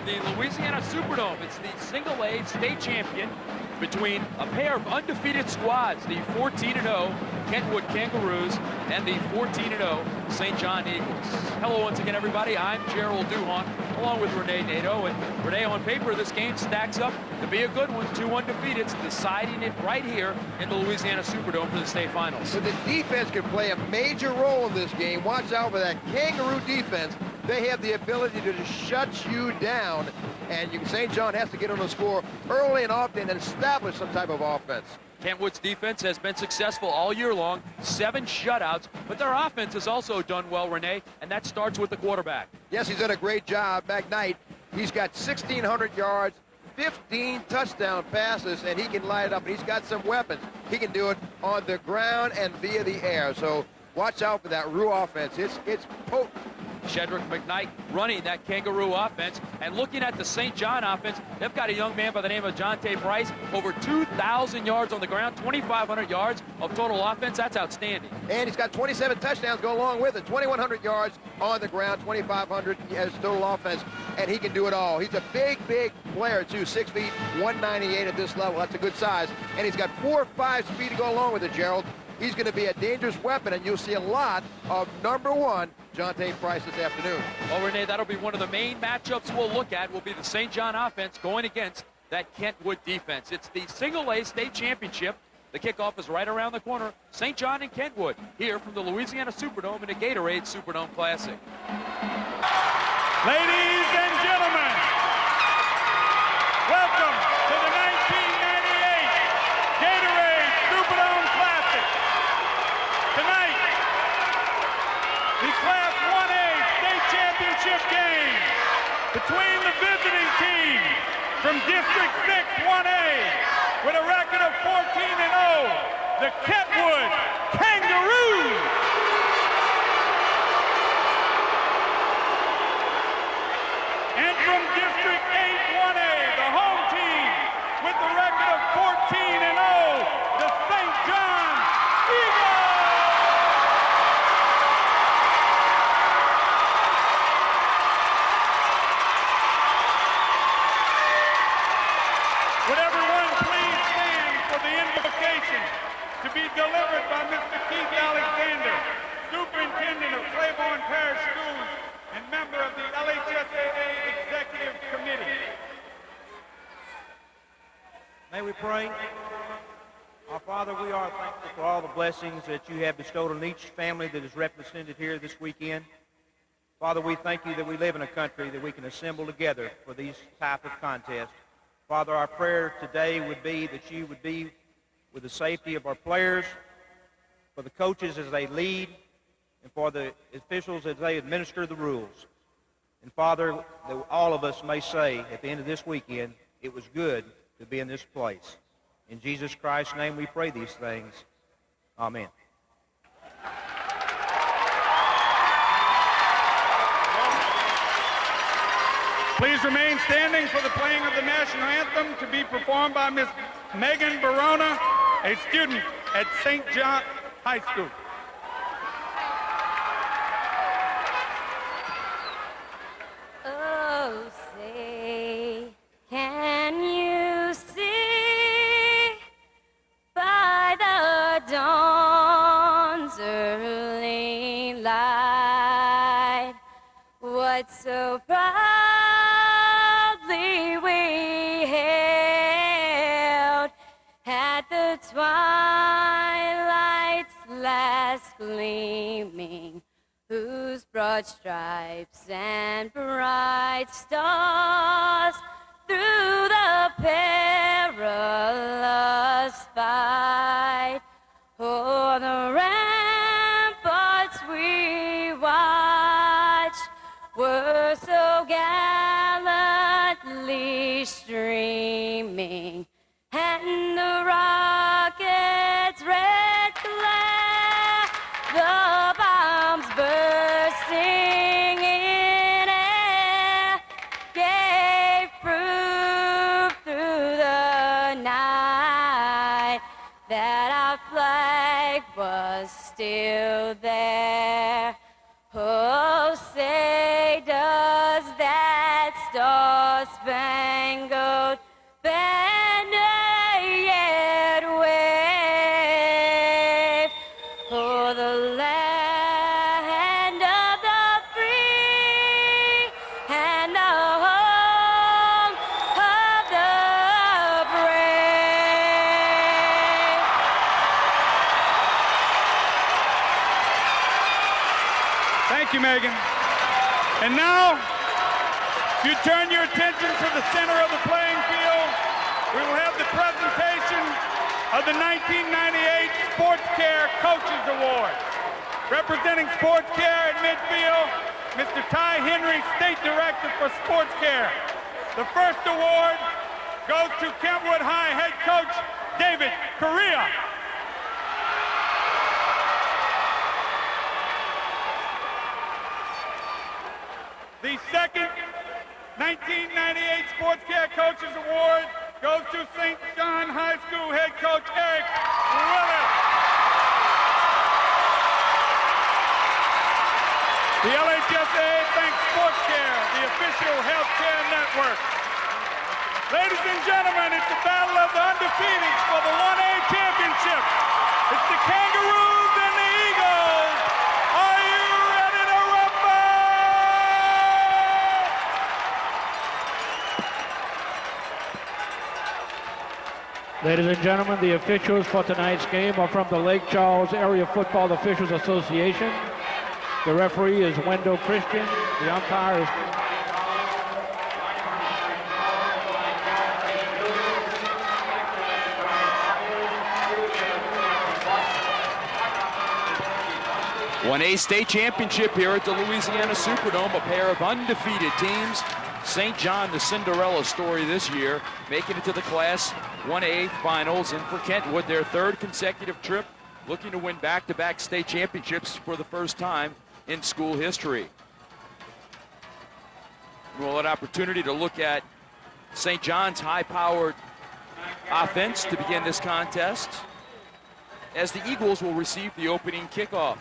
from the Louisiana Superdome. It's the single-A state champion between a pair of undefeated squads, the 14-0 Kentwood Kangaroos and the 14-0 St. John Eagles. Hello once again, everybody. I'm Gerald Duhon, along with Renee Nato. And Renee, on paper, this game stacks up to be a good one. 2 undefeateds, deciding it right here in the Louisiana Superdome for the state finals. But the defense can play a major role in this game. Watch out for that Kangaroo defense. They have the ability to just shut you down, and St. John has to get on the score early and often and establish some type of offense. Kentwood's defense has been successful all year long, 7 shutouts, but their offense has also done well, Renee, and that starts with the quarterback. Yes, he's done a great job. McKnight, he's got 1,600 yards, 15 touchdown passes, and he can light it up, and he's got some weapons. He can do it on the ground and via the air, so watch out for that Roo offense. It's potent. Shedrick McKnight running that Kangaroo offense. And looking at the St. John offense, they've got a young man by the name of Jonte Price, over 2,000 yards on the ground, 2,500 yards of total offense. That's outstanding. And he's got 27 touchdowns go along with it, 2,100 yards on the ground, 2,500 as total offense, and he can do it all. He's a big player, too, 6 feet, 198 at this level. That's a good size. And he's got 4 or 5 speed to go along with it, Gerald. He's going to be a dangerous weapon, and you'll see a lot of number 1 Jonte Price this afternoon. Well, Renee, that'll be one of the main matchups we'll look at, will be the St. John offense going against that Kentwood defense. It's the single-A state championship. The kickoff is right around the corner. St. John and Kentwood here from the Louisiana Superdome in the Gatorade Superdome Classic. Ladies and gentlemen, welcome to the 1998 Gatorade Superdome Classic. Tonight, the Class 1A State Championship game between the visiting team from District 6 1A with a record of 14-0, the Kentwood Kangaroos. And from District 8 1A, the home team with the record of 14-0, the St. John Eagles. Would everyone please stand for the invocation to be delivered by Mr. Keith Alexander, Superintendent of Claiborne Parish Schools and member of the LHSAA Executive Committee. May we pray? Our Father, we are thankful for all the blessings that you have bestowed on each family that is represented here this weekend. Father, we thank you that we live in a country that we can assemble together for these type of contests. Father, our prayer today would be that you would be with the safety of our players, for the coaches as they lead, and for the officials as they administer the rules. And Father, that all of us may say at the end of this weekend, it was good to be in this place. In Jesus Christ's name we pray these things. Amen. Please remain standing for the playing of the national anthem to be performed by Miss Megan Barona, a student at St. John High School. Oh, say, can you see by the dawn's early light what so proudly we hailed at the twilight's last gleaming, whose broad stripes and bright stars through the perilous fight o'er the ramparts we watched were so gallantly streaming, and the rocket's red glare, the bombs bursting in air, gave proof through the night that our flag was still there. Oh, say does that star star-spangled banner yet wave for the land of the free and the home of the brave. Thank you, Megan. And now, if you turn your attention to the center of the playing field, we will have the presentation of the 1998 Sports Care Coaches Award. Representing Sports Care at midfield, Mr. Ty Henry, State Director for Sports Care. The first award goes to Kentwood High head coach David Correa. The second 1998 Sports Care Coaches Award goes to St. John High School head coach Eric Willis. The LHSAA thanks Sports Care, the official healthcare network. Ladies and gentlemen, it's the battle of the undefeateds for the 1A championship. It's the Kangaroos and the Eagles. Are you ready to rumble? Ladies and gentlemen, the officials for tonight's game are from the Lake Charles Area Football Officials Association. The referee is Wendell Christian. The umpire is One A state championship here at the Louisiana Superdome, a pair of undefeated teams. St. John, the Cinderella story this year, making it to the Class 1A finals, and for Kentwood, their third consecutive trip, looking to win back-to-back state championships for the first time in school history. We'll have an opportunity to look at St. John's high-powered offense to begin this contest, as the Eagles will receive the opening kickoff.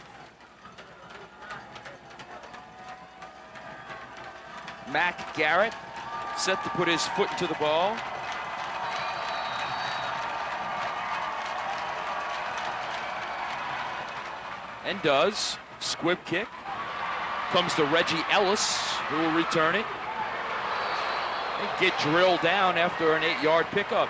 Mac Garrett set to put his foot into the ball. And does. Squib kick. Comes to Reggie Ellis, who will return it. And get drilled down after an 8-yard pickup.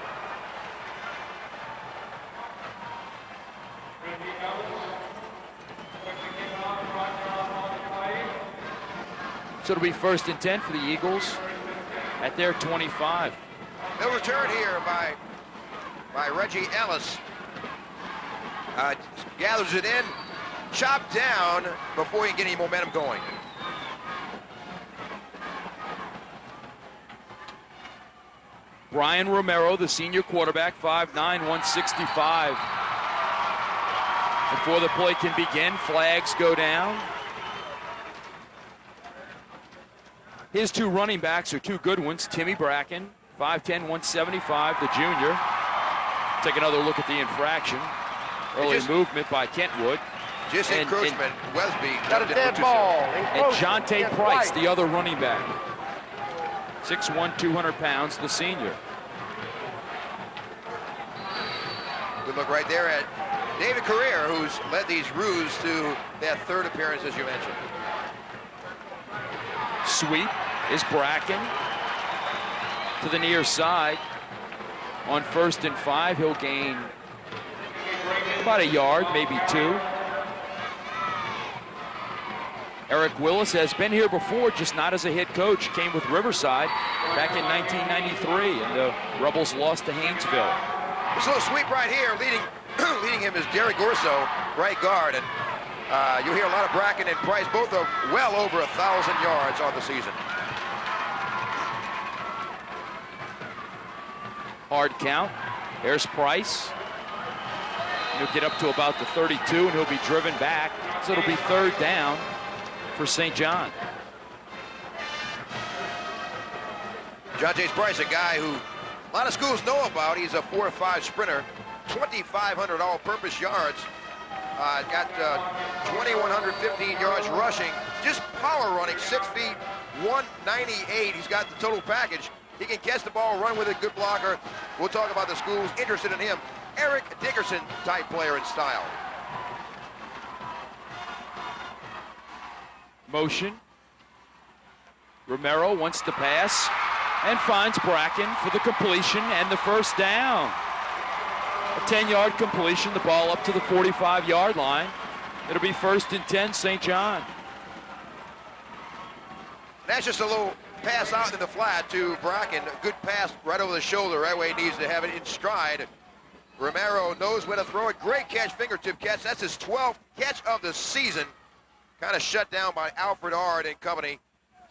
So it'll be 1st and 10 for the Eagles at their 25. They'll return here by Reggie Ellis. Gathers it in, chopped down before he can get any momentum going. Brian Romero, the senior quarterback, 5'9", 165. Before the play can begin, flags go down. His two running backs are two good ones. Timmy Bracken, 5'10", 175, the junior. Take another look at the infraction. Early movement by Kentwood. Just encroachment. Wesby Got a dead ball. And Jonte Price, the other running back. 6'1", 200 pounds, the senior. Good look right there at David Correa, who's led these Roos to that third appearance, as you mentioned. Sweep is Bracken to the near side. On 1st and 5, he'll gain about a yard, maybe 2. Eric Willis has been here before, just not as a head coach. Came with Riverside back in 1993, and the Rebels lost to Haynesville. This little sweep right here, leading him is Derek Gorso, right guard, and you'll hear a lot of Bracken and Price, both are well over 1,000 yards on the season. Hard count. There's Price. He'll get up to about the 32, and he'll be driven back. So it'll be 3rd down for St. John. John J. Price, a guy who a lot of schools know about. He's a 4.5 sprinter, 2,500 all-purpose yards. Got 2,115 yards rushing. Just power running, 6 feet, 198. He's got the total package. He can catch the ball, run with it, good blocker. We'll talk about the schools interested in him. Eric Dickerson type player in style. Motion. Romero wants to pass and finds Bracken for the completion and the first down. A 10-yard completion, the ball up to the 45-yard line. It'll be 1st and 10, St. John. That's just a little pass out in the flat to Bracken. A good pass right over the shoulder, right where he needs to have it in stride. Romero knows where to throw it. Great catch, fingertip catch. That's his 12th catch of the season. Kind of shut down by Alfred Ard and company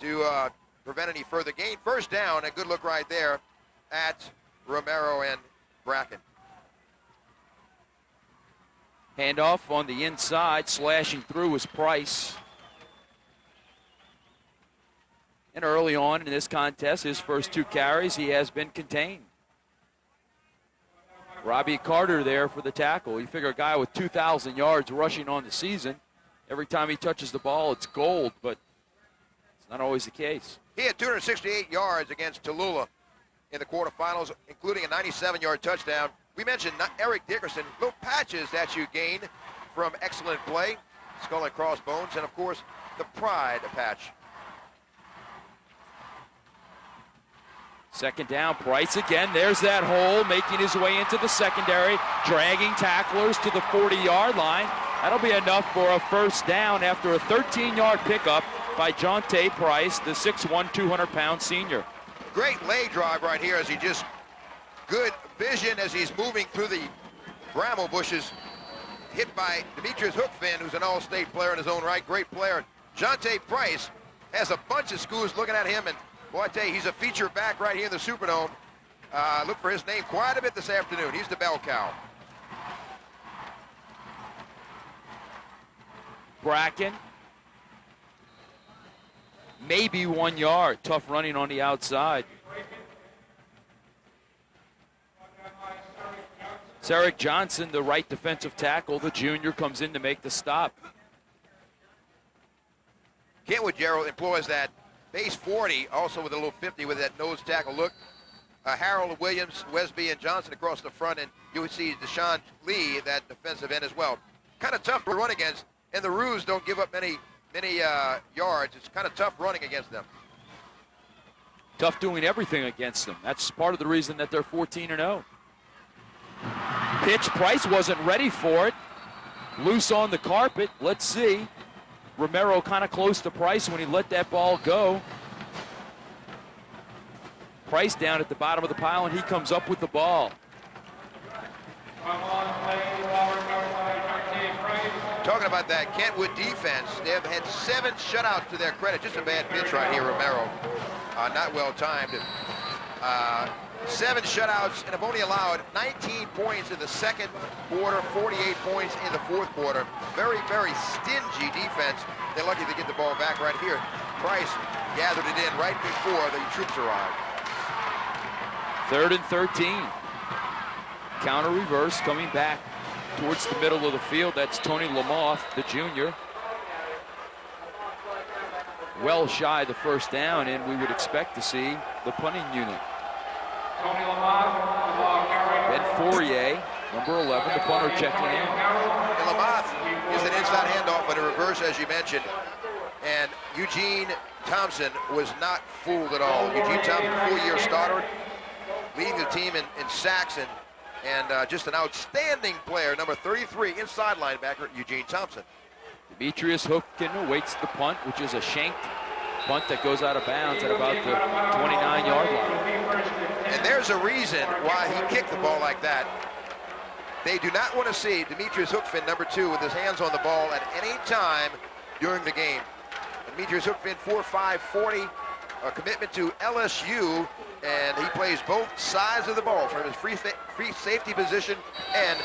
to prevent any further gain. First down, a good look right there at Romero and Bracken. Handoff on the inside, slashing through is Price. And early on in this contest, his first 2 carries, he has been contained. Robbie Carter there for the tackle. You figure a guy with 2,000 yards rushing on the season, every time he touches the ball, it's gold, but it's not always the case. He had 268 yards against Tallulah in the quarterfinals, including a 97-yard touchdown. We mentioned Eric Dickerson, little patches that you gain from excellent play, skull and crossbones, and of course, the pride patch. Second down, Price again. There's that hole, making his way into the secondary, dragging tacklers to the 40-yard line. That'll be enough for a first down after a 13-yard pickup by Jonte Price, the 6'1", 200-pound senior. Great lay drive right here as he just, good vision as he's moving through the bramble bushes. Hit by Demetrius Hookfin, who's an all-state player in his own right. Great player. Jonte Price has a bunch of schools looking at him, and boy, I tell you, he's a feature back right here in the Superdome. Look for his name quite a bit this afternoon. He's the bell cow. Bracken. Maybe 1 yard. Tough running on the outside. Sarek Johnson, the right defensive tackle, the junior, comes in to make the stop. Kentwood Gerald employs that base 40, also with a little 50 with that nose tackle look. Harold Williams, Wesby, and Johnson across the front, and you would see Deshaun Lee, that defensive end as well. Kind of tough to run against, and the Roos don't give up many yards. It's kind of tough running against them. Tough doing everything against them. That's part of the reason that they're 14-0. Pitch, Price wasn't ready for it. Loose on the carpet. Let's see. Romero kind of close to Price when he let that ball go. Price down at the bottom of the pile, and he comes up with the ball. Talking about that Kentwood defense, they have had 7 shutouts to their credit. Just a bad pitch right here, Romero. Not well timed. 7 shutouts, and have only allowed 19 points in the second quarter, 48 points in the fourth quarter. Very, very stingy defense. They're lucky to get the ball back right here. Price gathered it in right before the troops arrived. 3rd and 13. Counter reverse coming back towards the middle of the field. That's Tony Lamoth, the junior. Well shy of the first down, and we would expect to see the punting unit. Ben Fourier, number 11, the punter checking in. And Lamoth is an inside handoff on a reverse, as you mentioned. And Eugene Thompson was not fooled at all. Eugene Thompson, full-year starter, leading the team in sacks, and just an outstanding player, number 33, inside linebacker, Eugene Thompson. Demetrius Hoofkin awaits the punt, which is a shanked punt that goes out of bounds at about the 29-yard line. And there's a reason why he kicked the ball like that. They do not want to see Demetrius Hookfin, number 2, with his hands on the ball at any time during the game. Demetrius Hookfin, 4'5", 40, a commitment to LSU, and he plays both sides of the ball from his free safety position and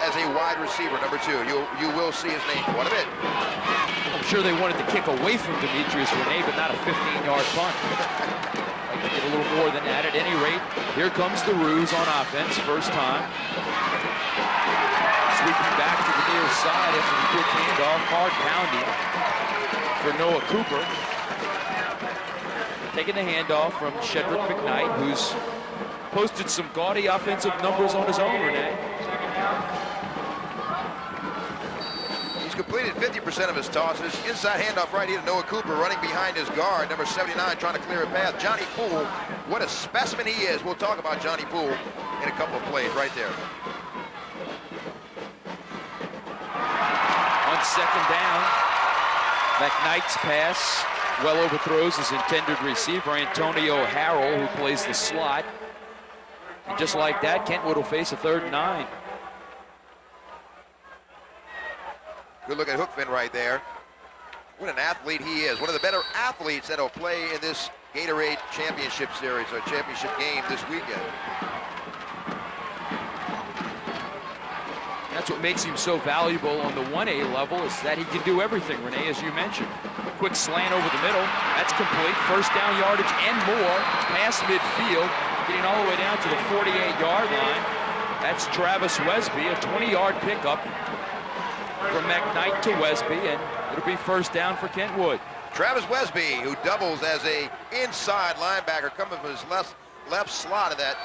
as a wide receiver, number 2. You will see his name quite a bit. I'm sure they wanted to kick away from Demetrius Rene, but not a 15-yard punt. Like to get a little more than that. At any rate, here comes the Roos on offense, first time. Sweeping back to the near side after the quick handoff, hard pounding for Noah Cooper. taking the handoff from Shedrick McKnight, who's posted some gaudy offensive numbers on his own, Renee. He's completed 50% of his tosses. Inside handoff right here to Noah Cooper, running behind his guard, number 79, trying to clear a path. Johnny Poole, what a specimen he is. We'll talk about Johnny Poole in a couple of plays right there. On second down, McKnight's pass well overthrows his intended receiver, Antonio Harrell, who plays the slot. And just like that, Kentwood will face a 3rd and 9. Good look at Hookfin right there. What an athlete he is. One of the better athletes that will play in this Gatorade Championship Series or championship game this weekend. That's what makes him so valuable on the 1A level, is that he can do everything, Renee, as you mentioned. Quick slant over the middle. That's complete. First down yardage and more. Past midfield, getting all the way down to the 48-yard line. That's Travis Wesby, a 20-yard pickup from McKnight to Wesby, and it'll be first down for Kentwood. Travis Wesby, who doubles as a inside linebacker, coming from his left slot of that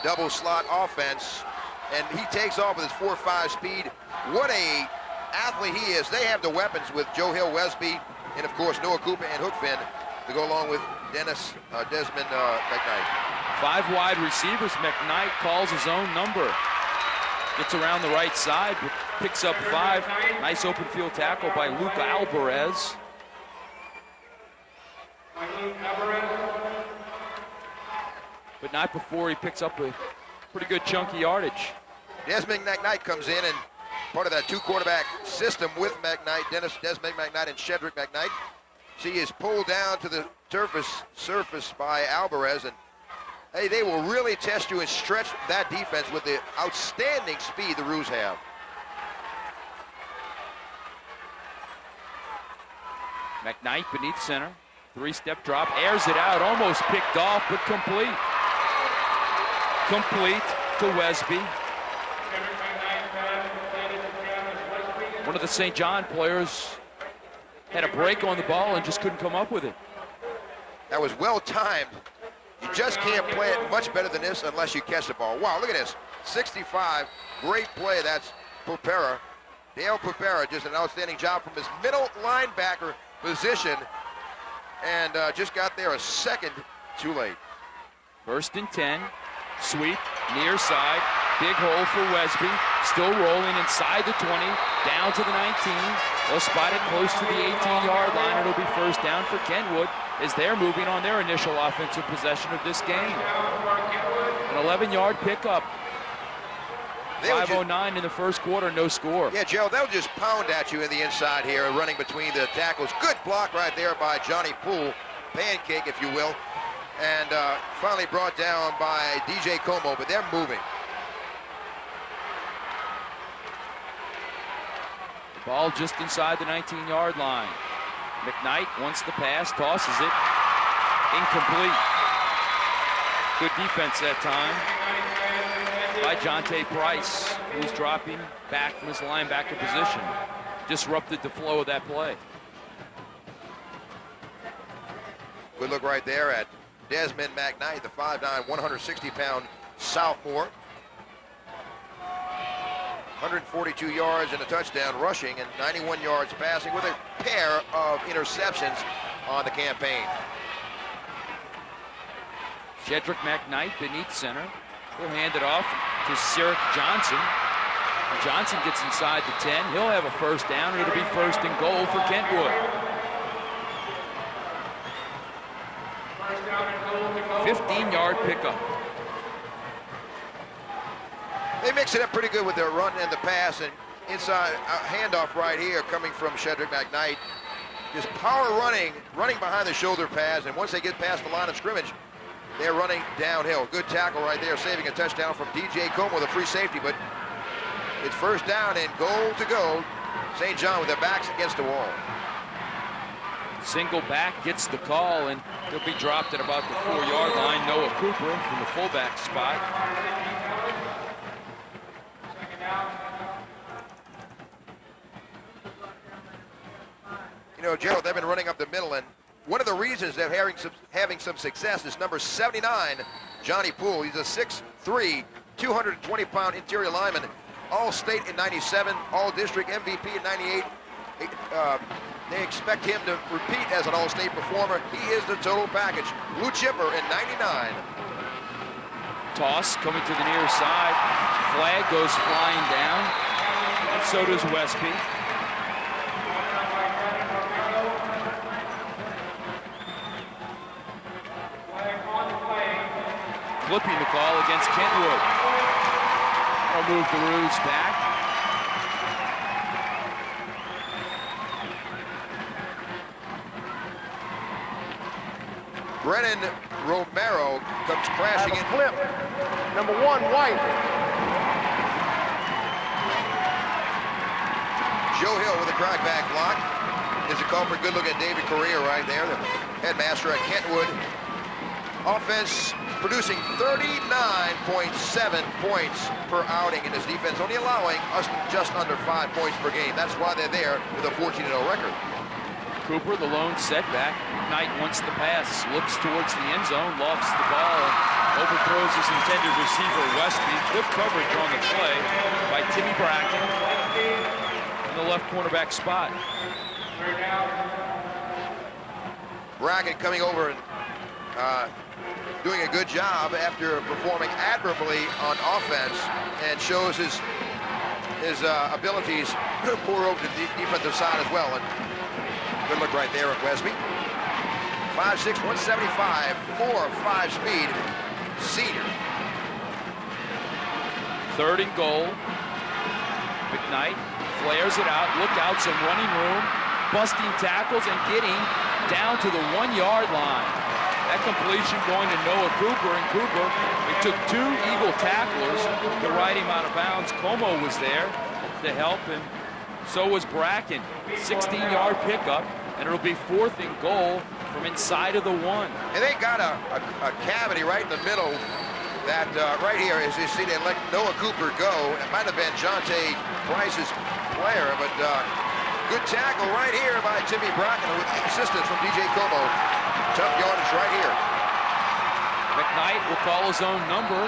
double slot offense, and he takes off with his 4.5 speed. What a athlete he is. They have the weapons with Joe Hill, Wesby, and of course Noah Cooper and Hookfin to go along with Desmond McKnight. 5 wide receivers. McKnight calls his own number. Gets around the right side, picks up 5. Nice open field tackle by Luke Alvarez. But not before he picks up a pretty good chunky yardage. Desmond McKnight comes in, and part of that 2-quarterback system with McKnight, Desmond McKnight and Shedrick McKnight. See, he is pulled down to the surface by Alvarez, and hey, they will really test you and stretch that defense with the outstanding speed the Roos have. McKnight beneath center. 3-step drop, airs it out, almost picked off, but complete. Complete to Wesby. One of the St. John players had a break on the ball and just couldn't come up with it. That was well timed. You just can't play it much better than this unless you catch the ball. Wow, look at this. 65, great play. That's Popera. Dale Popera, just an outstanding job from his middle linebacker position, and just got there a second too late. 1st and 10, sweep, near side, big hole for Wesby, still rolling inside the 20, down to the 19. They'll spot it close to the 18-yard line. It'll be first down for Kentwood as they're moving on their initial offensive possession of this game. An 11-yard pickup. 5:09 in the first quarter, no score. Yeah, Joe, they'll just pound at you in the inside here, running between the tackles. Good block right there by Johnny Poole, pancake, if you will. And finally brought down by DJ Como, but they're moving. Ball just inside the 19-yard line. McKnight wants the pass, tosses it. Incomplete. Good defense that time by Jonte Price, who's dropping back from his linebacker position. Disrupted the flow of that play. Good look right there at Desmond McKnight, the 5'9", 160-pound sophomore. 142 yards and a touchdown rushing and 91 yards passing with a pair of interceptions on the campaign. Shedrick McKnight beneath center. He'll hand it off to Sirik Johnson. Johnson gets inside the 10. He'll have a first down. It'll be 1st and goal for Kentwood. 15-yard pickup. They mix it up pretty good with their run and the pass, and inside handoff right here coming from Shedrick McKnight. Just power running behind the shoulder pass, and once they get past the line of scrimmage, they're running downhill. Good tackle right there, saving a touchdown from DJ Como with a free safety, but it's first down and goal to go. St. John with their backs against the wall. Single back gets the call, and he'll be dropped at about the 4-yard line. Noah Cooper from the fullback spot. You know, Gerald, they've been running up the middle, and one of the reasons they're having some success is number 79, Johnny Poole. He's a 6'3", 220-pound interior lineman, All-State in 97, All-District MVP in 98. They expect him to repeat as an All-State performer. He is the total package. Blue chipper in 99. Toss coming to the near side. Flag goes flying down. So does Westby. Flipping the call against Kentwood. That'll move the Roos back. Brennan Romero comes crashing in. Flip. Number 1, White. Joe Hill with a crackback block. Is a culprit. Good look at David Correa right there, the headmaster at Kentwood. Offense producing 39.7 points per outing in his defense, only allowing us just under 5 points per game. That's why they're there with a 14-0 record. Cooper, the lone setback. Knight wants the pass, looks towards the end zone, lofts the ball, and overthrows his intended receiver, Westby. Good coverage on the play by Timmy Bracken in the left cornerback spot. Bracken coming over and doing a good job after performing admirably on offense, and shows his abilities pour over to the defensive side as well. And good look right there at Westby. 5'6", 175, 4.5 speed, senior. 3rd and goal. McKnight flares it out. Look out, some running room. Busting tackles and getting down to the 1-yard line. That completion going to Noah Cooper, and Cooper, it took 2 Eagle tacklers to ride him out of bounds. Como was there to help, and so was Bracken. 16-yard pickup, and it'll be 4th and goal from inside of the 1. And they got a cavity right in the middle that right here, as you see, they let Noah Cooper go. It might have been Jonte Price's player, but good tackle right here by Timmy Bracken with assistance from DJ Como. Tough yardage right here. McKnight will call his own number.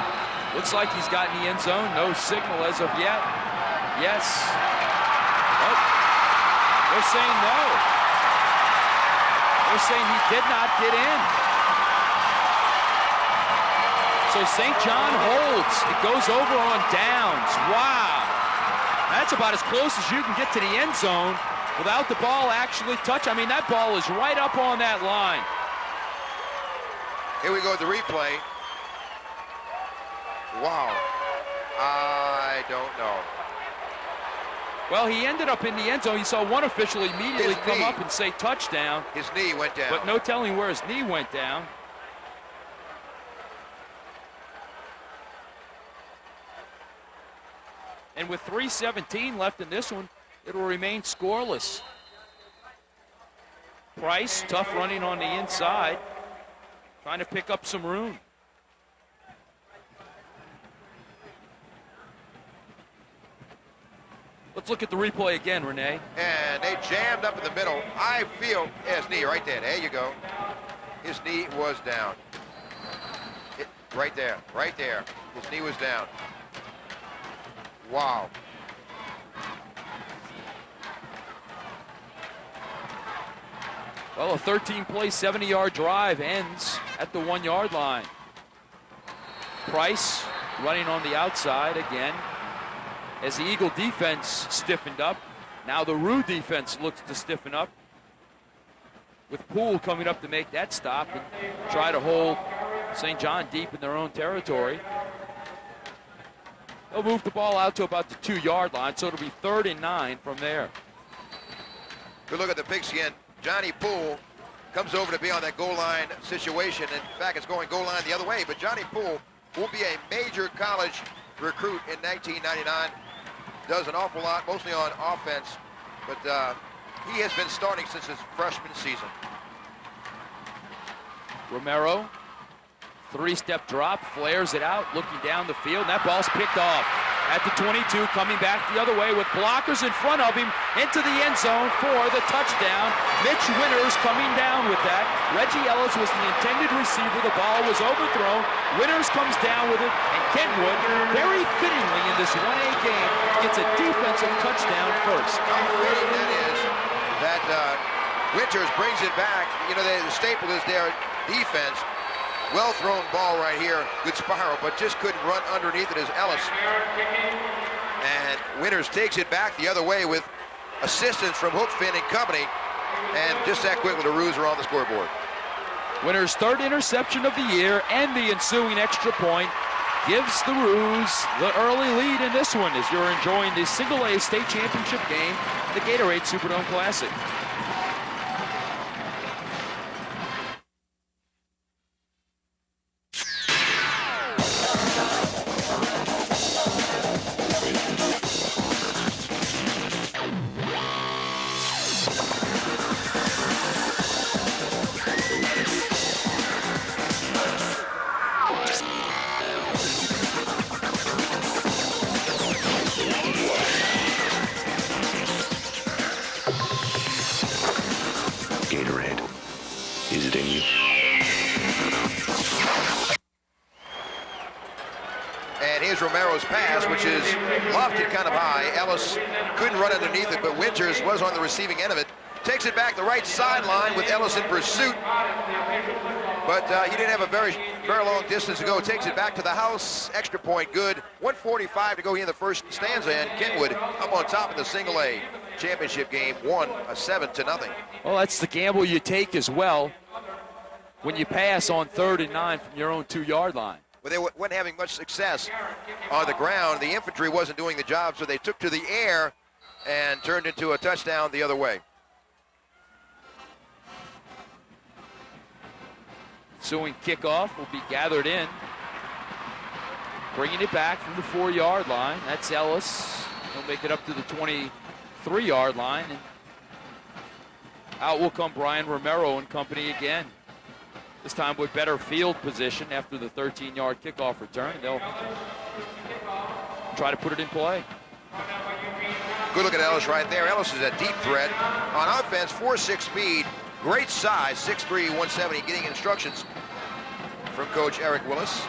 Looks like he's got in the end zone. No signal as of yet. Yes. Oh, they're saying no. They're saying he did not get in. So St. John holds. It goes over on downs. Wow. That's about as close as you can get to the end zone without the ball actually touch. I mean, that ball is right up on that line. Here we go with the replay. Wow. I don't know. Well, he ended up in the end zone. You saw one official immediately His come knee. up and say touchdown. His knee went down. But no telling where his knee went down. And with 3:17 left in this one, it will remain scoreless. Price, tough running on the inside, trying to pick up some room. Let's look at the replay again, Renee. And they jammed up in the middle. I feel his knee right there. There you go. His knee was down. Right there. Right there. His knee was down. Wow. Well, a 13-play, 70-yard drive ends at the 1-yard line. Price running on the outside again. As the Eagle defense stiffened up, now the Roo defense looks to stiffen up, with Poole coming up to make that stop and try to hold St. John deep in their own territory. They'll move the ball out to about the 2-yard line, so it'll be 3rd and 9 from there. Good look at the pigskin. Johnny Poole comes over to be on that goal line situation. In fact, it's going goal line the other way, but Johnny Poole will be a major college recruit in 1999. Does an awful lot, mostly on offense, but he has been starting since his freshman season. Romero, 3-step drop, flares it out, looking down the field, and that ball's picked off. at the 22, coming back the other way with blockers in front of him into the end zone for the touchdown. Mitch Winters coming down with that. Reggie Ellis was the intended receiver. The ball was overthrown. Winters comes down with it, and Kentwood, very fittingly in this 1A game, gets a defensive touchdown first. How fitting that is that Winters brings it back. You know, the staple is their defense. Well-thrown ball right here. Good spiral, but just couldn't run underneath it as Ellis. And Winters takes it back the other way with assistance from Hookfin and company. And just that quickly, the Roos are on the scoreboard. Winters' third interception of the year and the ensuing extra point gives the Roos the early lead in this one as you're enjoying the Single A state championship game, the Gatorade Superdome Classic. Gatorade. Is it in you? And here's Romero's pass, which is lofted kind of high. Ellis couldn't run underneath it, but Winters was on the receiving end of it. Takes it back the right sideline with Ellis in pursuit. But he didn't have a very long distance to go. Takes it back to the house. Extra point good. 1:45 to go here in the first stanza, and Kentwood up on top in the Single A championship game, won 7-0. Well, that's the gamble you take as well when you pass on 3rd and 9 from your own 2-yard line. Well, they weren't having much success on the ground. The infantry wasn't doing the job, so they took to the air and turned into a touchdown the other way. Ensuing kickoff will be gathered in. Bringing it back from the 4-yard line. That's Ellis. He'll make it up to the 23-yard line. And out will come Brian Romero and company again. This time with better field position after the 13-yard kickoff return. They'll try to put it in play. Good look at Ellis right there. Ellis is a deep threat. On offense, 4.6 speed. Great size, 6'3", 170, getting instructions from Coach Eric Willis.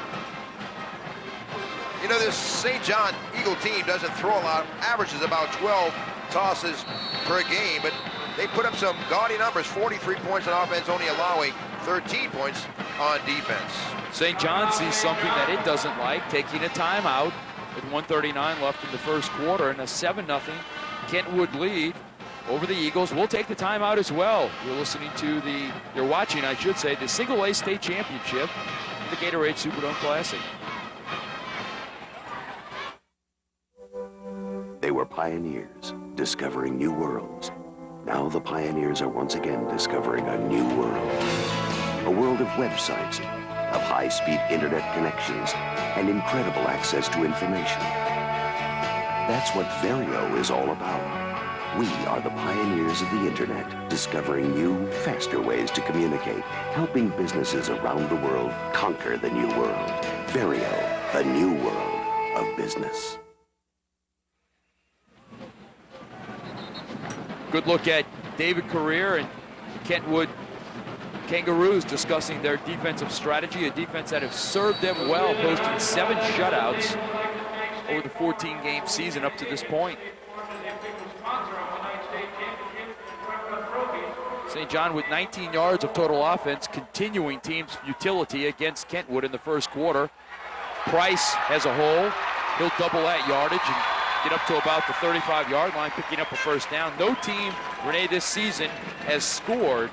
You know, this St. John Eagle team doesn't throw a lot, averages about 12 tosses per game, but they put up some gaudy numbers, 43 points on offense, only allowing 13 points on defense. St. John sees something that it doesn't like, taking a timeout with 1:39 left in the first quarter and a 7-0 Kentwood lead over the Eagles. We'll take the timeout as well. You're watching, I should say, the Single A state championship, the Gatorade Superdome Classic. They were pioneers, discovering new worlds. Now the pioneers are once again discovering a new world. A world of websites, of high-speed internet connections, and incredible access to information. That's what Vario is all about. We are the pioneers of the internet, discovering new, faster ways to communicate, helping businesses around the world conquer the new world. Vario, the new world of business. Good look at David Career and Kentwood Kangaroos discussing their defensive strategy, a defense that has served them well, posting 7 shutouts over the 14-game season up to this point. St. John with 19 yards of total offense, continuing team's futility against Kentwood in the first quarter. Price has a hole. He'll double that yardage and get up to about the 35-yard line, picking up a first down. No team, Renee, this season has scored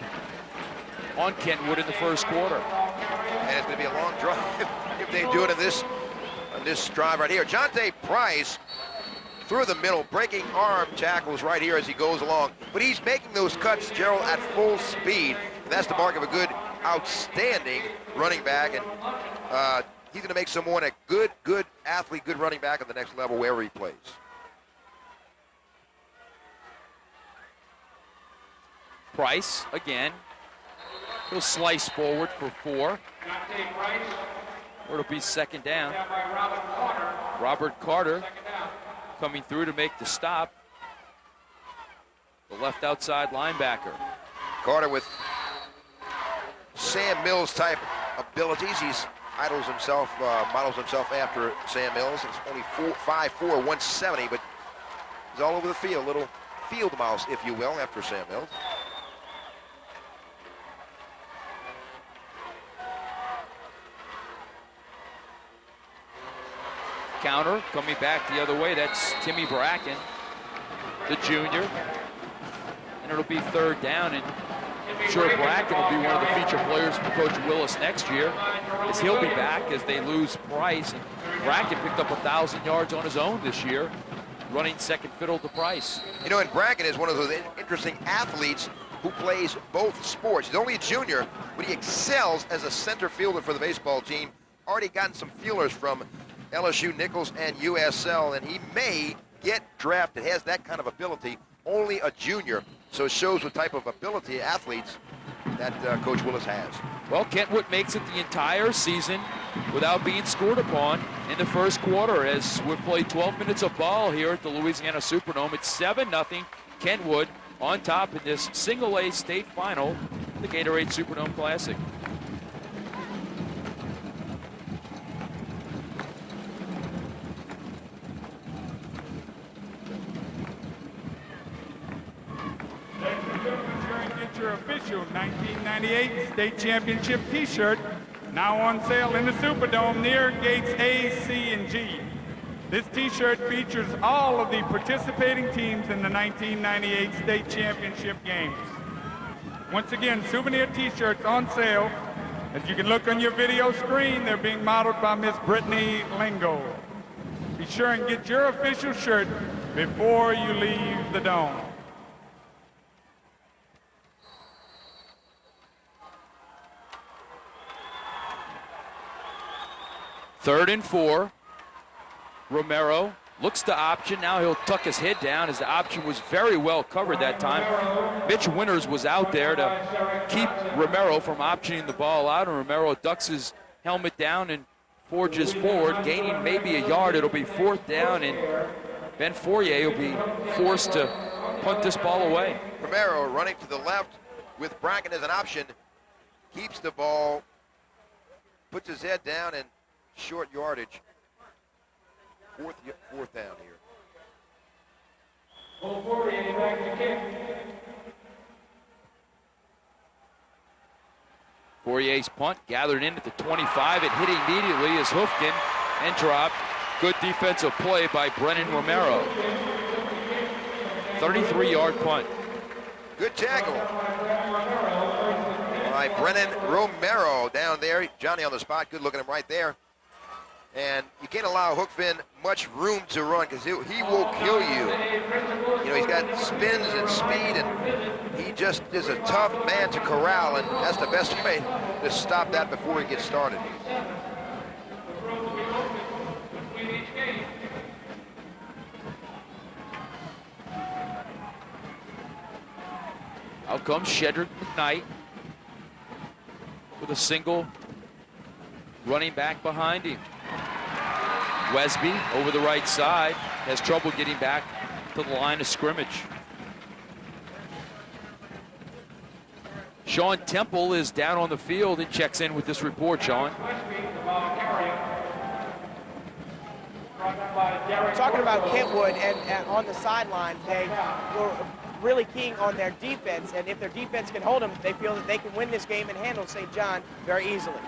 on Kentwood in the first quarter. And it's going to be a long drive if they do it in this drive right here. Jonte Price through the middle, breaking arm tackles right here as he goes along. But he's making those cuts, Gerald, at full speed. And that's the mark of a good, outstanding running back. And he's going to make someone a good athlete, good running back at the next level wherever he plays. Price again. He'll slice forward for 4. Or it'll be second down. Robert Carter coming through to make the stop. The left outside linebacker. Carter with Sam Mills type abilities. He's models himself after Sam Mills. He's only 5'4", 170, but he's all over the field. Little field mouse, if you will, after Sam Mills. Counter coming back the other way. That's Timmy Bracken, the junior. And it'll be third down. And I'm sure Bracken will be one of the feature players for Coach Willis next year, as he'll be back as they lose Price. And Bracken picked up 1,000 yards on his own this year, running second fiddle to Price. You know, and Bracken is one of those interesting athletes who plays both sports. He's only a junior, but he excels as a center fielder for the baseball team. Already gotten some feelers from LSU, Nichols, and USL, and he may get drafted. Has that kind of ability. Only a junior, so it shows what type of ability athletes that Coach Willis has. Well, Kentwood makes it the entire season without being scored upon in the first quarter, as we've played 12 minutes of ball here at the Louisiana Superdome. It's 7-0 Kentwood on top in this single-A state final, the Gatorade Superdome Classic. Get your official 1998 state championship t-shirt, now on sale in the Superdome near gates A, C, and G. This t-shirt features all of the participating teams in the 1998 state championship games. Once again, souvenir t-shirts on sale. As you can look on your video screen, they're being modeled by Miss Brittany Lingo. Be sure and get your official shirt before you leave the dome. Third and 4. Romero looks to option. Now he'll tuck his head down, as the option was very well covered that time. Mitch Winters was out there to keep Romero from optioning the ball out, and Romero ducks his helmet down and forges forward, gaining maybe a yard. It'll be fourth down, and Ben Fourier will be forced to punt this ball away. Romero running to the left with Bracken as an option, keeps the ball, puts his head down, and short yardage. Fourth down here. Fourier's punt gathered in at the 25. It hit immediately as Hoofkin and dropped. Good defensive play by Brennan Romero. 33-yard punt. Good tackle by Brennan Romero down there. Johnny on the spot. Good looking at him right there. And you can't allow Hookfin much room to run, because he will kill you. You know, he's got spins and speed, and he just is a tough man to corral, and that's the best way to stop that before he gets started. Out comes Shedrick McKnight with a single running back behind him. Wesby over the right side has trouble getting back to the line of scrimmage. Sean Temple is down on the field and checks in with this report. Sean. We're talking about Kentwood, and on the sideline, they were really keying on their defense, and if their defense can hold them, they feel that they can win this game and handle St. John very easily.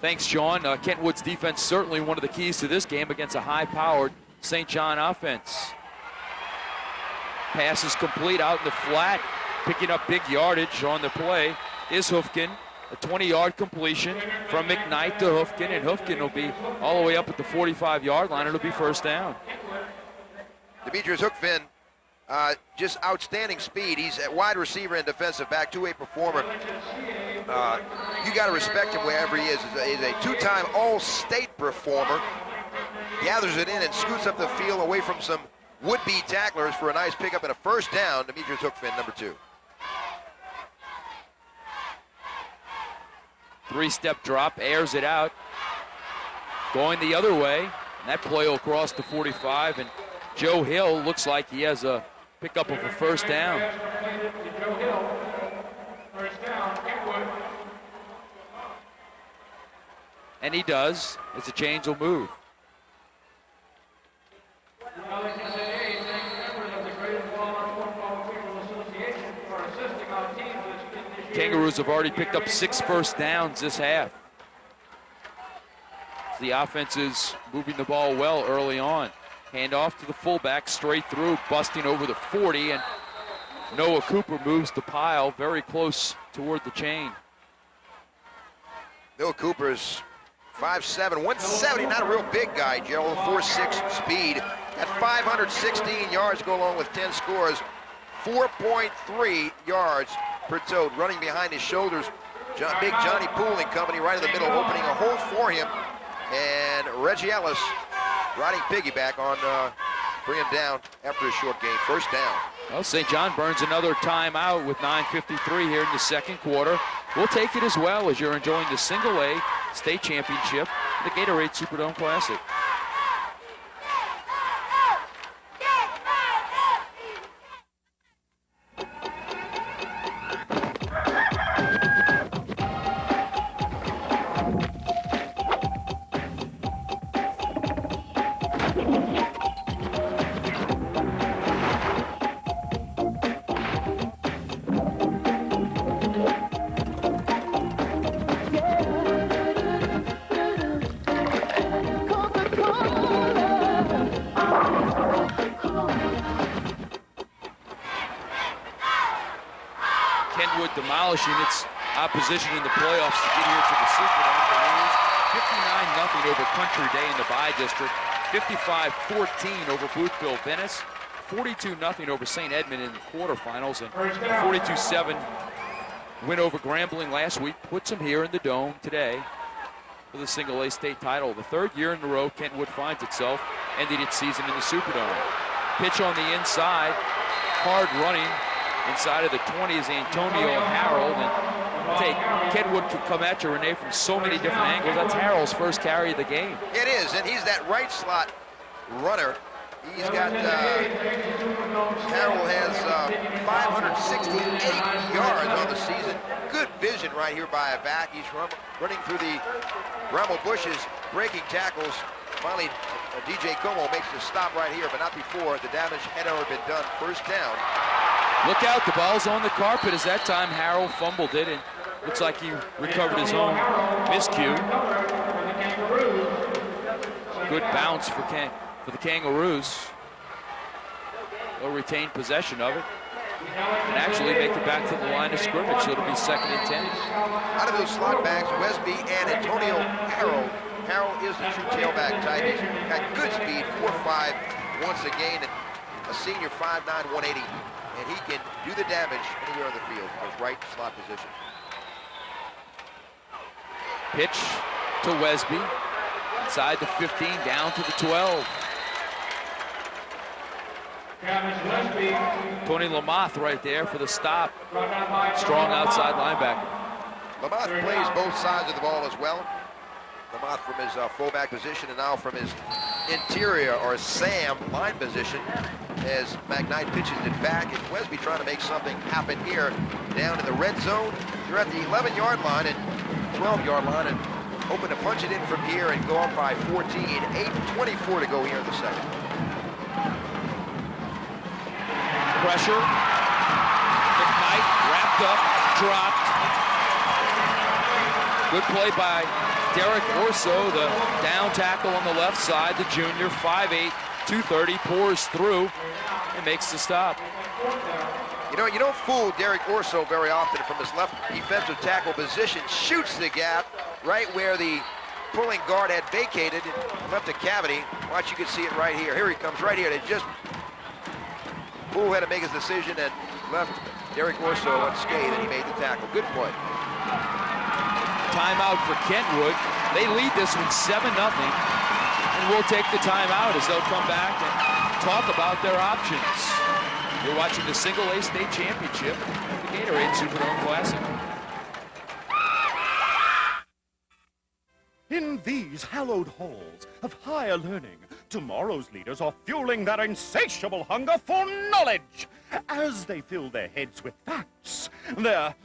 Thanks, Sean. Kentwood's defense certainly one of the keys to this game against a high-powered St. John offense. Pass is complete out in the flat. Picking up big yardage on the play is Hoofkin. A 20-yard completion from McKnight to Hoofkin, and Hoofkin will be all the way up at the 45-yard line. It'll be first down. Demetrius Hookfin, just outstanding speed. He's a wide receiver and defensive back, two-way performer. You got to respect him wherever he is. He's a two-time All-State performer. Gathers it in and scoots up the field away from some would-be tacklers for a nice pickup and a first down. Demetrius Hookfin, number 2. Three-step drop, airs it out. Going the other way And that play will cross the 45, and Joe Hill looks like he has a pickup of a first down. And he does, as the chains will move. Kangaroos have already picked up 6 first downs this half. The offense is moving the ball well early on. Hand off to the fullback, straight through, busting over the 40, and Noah Cooper moves the pile very close toward the chain. Noah Cooper is 5'7", 170, not a real big guy, Joe, 4.6 speed. At 516 yards, go along with 10 scores, 4.3 yards per tote. Running behind his shoulders, big Johnny Poole and company right in the middle, opening a hole for him. And Reggie Ellis riding piggyback on bring him down after a short gain. First down. Well, St. John burns another timeout with 9:53 here in the second quarter. We'll take it as well as you're enjoying the Single A State Championship, the Gatorade Superdome Classic. Kentwood demolishing its opposition in the playoffs to get here to the Superdome. 59-0 over Country Day in the Bye District. 55-14 over Boothville Venice. 42-0 over St. Edmund in the quarterfinals. And 42-7 win over Grambling last week puts them here in the Dome today for the Single A state title. The third year in a row Kentwood finds itself ending its season in the Superdome. Pitch on the inside, hard running. Inside of the 20 is Antonio Harold, and Kentwood can come at you, Renee, from so many different angles. That's Harold's first carry of the game. It is, and he's that right slot runner. He's got, Harold has 568 yards on the season. Good vision right here by a back. He's running through the bramble bushes, breaking tackles. Finally, DJ Como makes the stop right here, but not before the damage had already been done. First down. Look out, the ball's on the carpet as that time Harold fumbled it, and looks like he recovered his own miscue. Good bounce for the Kangaroos. They'll retain possession of it and actually make it back to the line of scrimmage, so it'll be 2nd and 10. Out of those slot backs, Wesby and Antonio Harold. Harold is the true tailback type. He's got good speed, 4.5 once a gain, and a senior 5'9", 180. And he can do the damage anywhere on the field from his right slot position. Pitch to Wesby. Inside the 15, down to the 12. Tony Lamoth right there for the stop. Strong outside linebacker. Lamoth plays both sides of the ball as well. Lamoth from his fullback position and now from his interior or Sam line position as McKnight pitches it back, and Wesby trying to make something happen here down in the red zone. You're at the 11-yard line and 12-yard line and hoping to punch it in from here and go up by 14. 8:24 to go here in the second. Pressure. McKnight wrapped up, dropped. Good play by Derek Orso, the down tackle on the left side, the junior, 5'8", 230, pours through and makes the stop. You know, you don't fool Derek Orso very often from his left defensive tackle position. Shoots the gap right where the pulling guard had vacated and left a cavity. Watch, you can see it right here. Here he comes right here. They just, Poole had to make his decision and left Derek Orso unscathed, and he made the tackle. Good play. Timeout for Kentwood. They lead this one 7-0, and we'll take the timeout as they'll come back and talk about their options. You're watching the Single A State Championship, the Gatorade Superdome Classic. In In these hallowed halls of higher learning, tomorrow's leaders are fueling their insatiable hunger for knowledge. As they fill their heads with facts, they're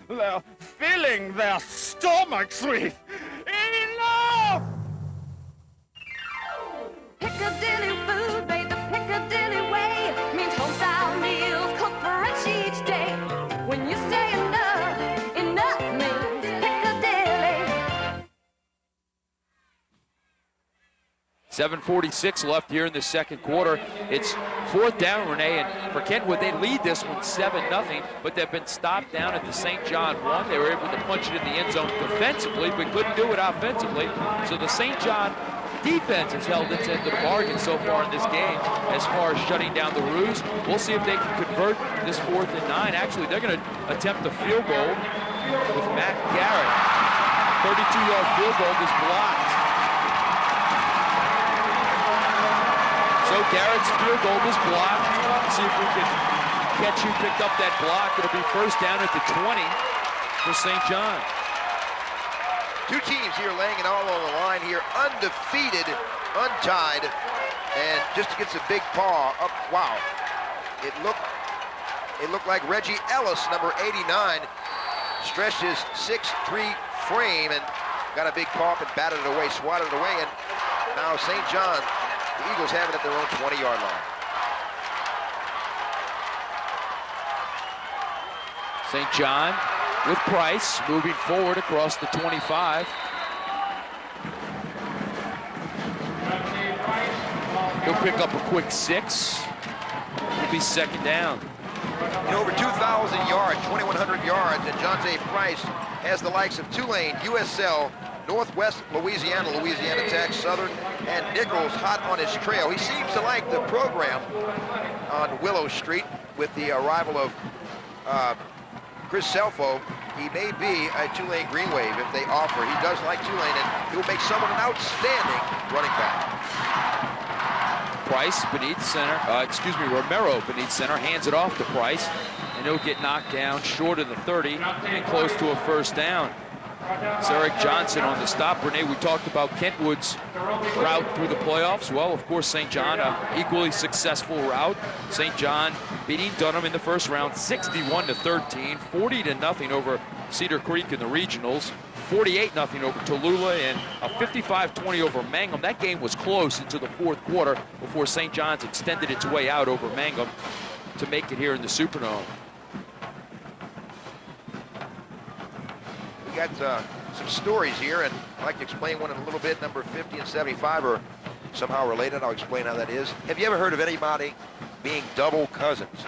filling their stomachs with enough! Piccadilly food, babe, the Piccadilly way means home-style meals cooked fresh each day. When you say enough, enough means Piccadilly. 7:46 left here in the second quarter. It's fourth down, Renee, and for Kentwood, they lead this one 7-0, but they've been stopped down at the St. John 1. They were able to punch it in the end zone defensively, but couldn't do it offensively. So the St. John defense has held its end of the bargain so far in this game as far as shutting down the Roos. We'll see if they can convert this 4th and 9. Actually, they're going to attempt a field goal with Matt Garrett. 32-yard field goal is blocked. So Garrett's field goal is blocked. See if we can catch who picked up that block. It'll be first down at the 20 for St. John. Two teams here laying it all on the line here, undefeated, untied, and just gets a big paw up. Wow, it looked like Reggie Ellis, number 89, stretched his 6'3" frame and got a big paw up and batted it away, swatted it away, and now St. John, the Eagles have it at their own 20-yard line. St. John with Price moving forward across the 25. He'll pick up a quick 6. It'll be second down. In over 2,000 yards, 2,100 yards, and Jonte Price has the likes of Tulane, USL, Northwest Louisiana, Louisiana Tech, Southern, and Nichols hot on his trail. He seems to like the program on Willow Street with the arrival of Chris Selfo. He may be a Tulane Green Wave if they offer. He does like Tulane, and he will make someone an outstanding running back. Price beneath center, Romero beneath center, hands it off to Price, and he'll get knocked down short of the 30 and close to a first down. It's Eric Johnson on the stop. Renee, we talked about Kentwood's route through the playoffs. Well, of course, St. John, an equally successful route. St. John beating Dunham in the first round, 61-13, 40-0 over Cedar Creek in the regionals, 48-0 over Tallulah, and a 55-20 over Mangum. That game was close into the fourth quarter before St. John's extended its way out over Mangum to make it here in the Superdome. We got some stories here, and I'd like to explain one in a little bit. Number 50 and 75 are somehow related. I'll explain how that is. Have you ever heard of anybody being double cousins?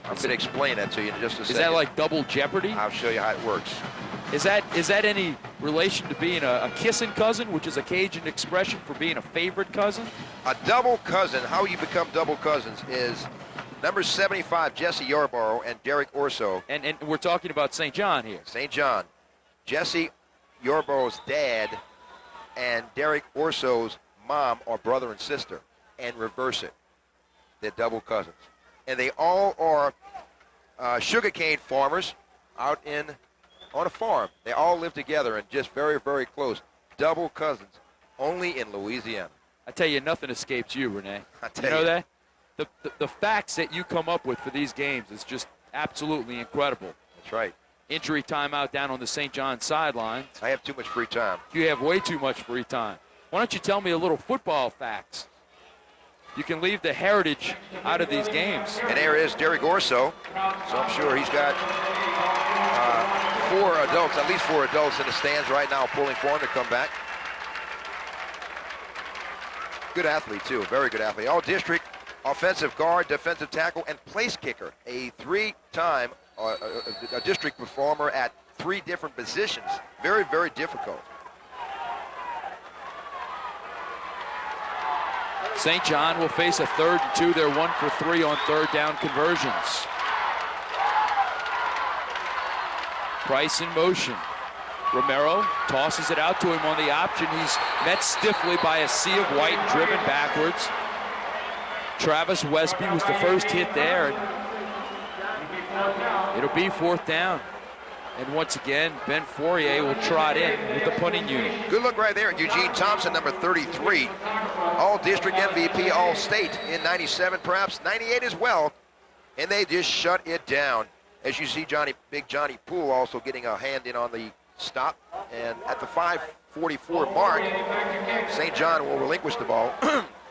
I'm going to explain that to you in just a second. Is that like double jeopardy? I'll show you how it works. Is that any relation to being a kissing cousin, which is a Cajun expression for being a favorite cousin? A double cousin, how you become double cousins is number 75, Jesse Yarborough, and Derek Orso. And we're talking about St. John here. St. John. Jesse Yarborough's dad and Derek Orso's mom are brother and sister, and reverse it. They're double cousins. And they all are sugarcane farmers out on a farm. They all live together and just very, very close. Double cousins, only in Louisiana. I tell you, nothing escapes you, Renee. You know that? The facts that you come up with for these games is just absolutely incredible. That's right. Injury timeout down on the St. John sideline. I have too much free time. You have way too much free time. Why don't you tell me a little football facts? You can leave the heritage out of these games. And there is Derek Orso. So I'm sure he's got at least four adults in the stands right now pulling for him to come back. Good athlete, too. Very good athlete. All-district offensive guard, defensive tackle, and place kicker. A three-time district performer at 3 different positions. Very, very difficult. St. John will face a 3rd and 2. They're 1 for 3 on third down conversions. Price in motion. Romero tosses it out to him on the option. He's met stiffly by a sea of white and driven backwards. Travis Westby was the first hit there. It'll be 4th down. And once again, Ben Fourier will trot in with the punting unit. Good look right there at Eugene Thompson, number 33. All-district MVP, all-state in 97, perhaps 98 as well. And they just shut it down. As you see, Big Johnny Poole also getting a hand in on the stop. And at the 5:44 mark, St. John will relinquish the ball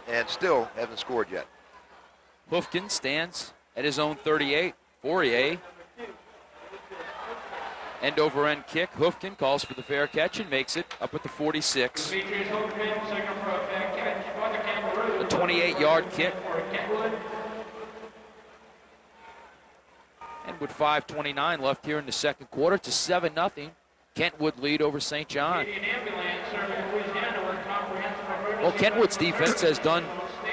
and still haven't scored yet. Hoofkin stands at his own 38. Fourier, end over end kick. Hoofkin calls for the fair catch and makes it up at the 46. A 28-yard kick. And with 5:29 left here in the second quarter, to 7-0. Kentwood lead over St. John. Well, Kentwood's defense has done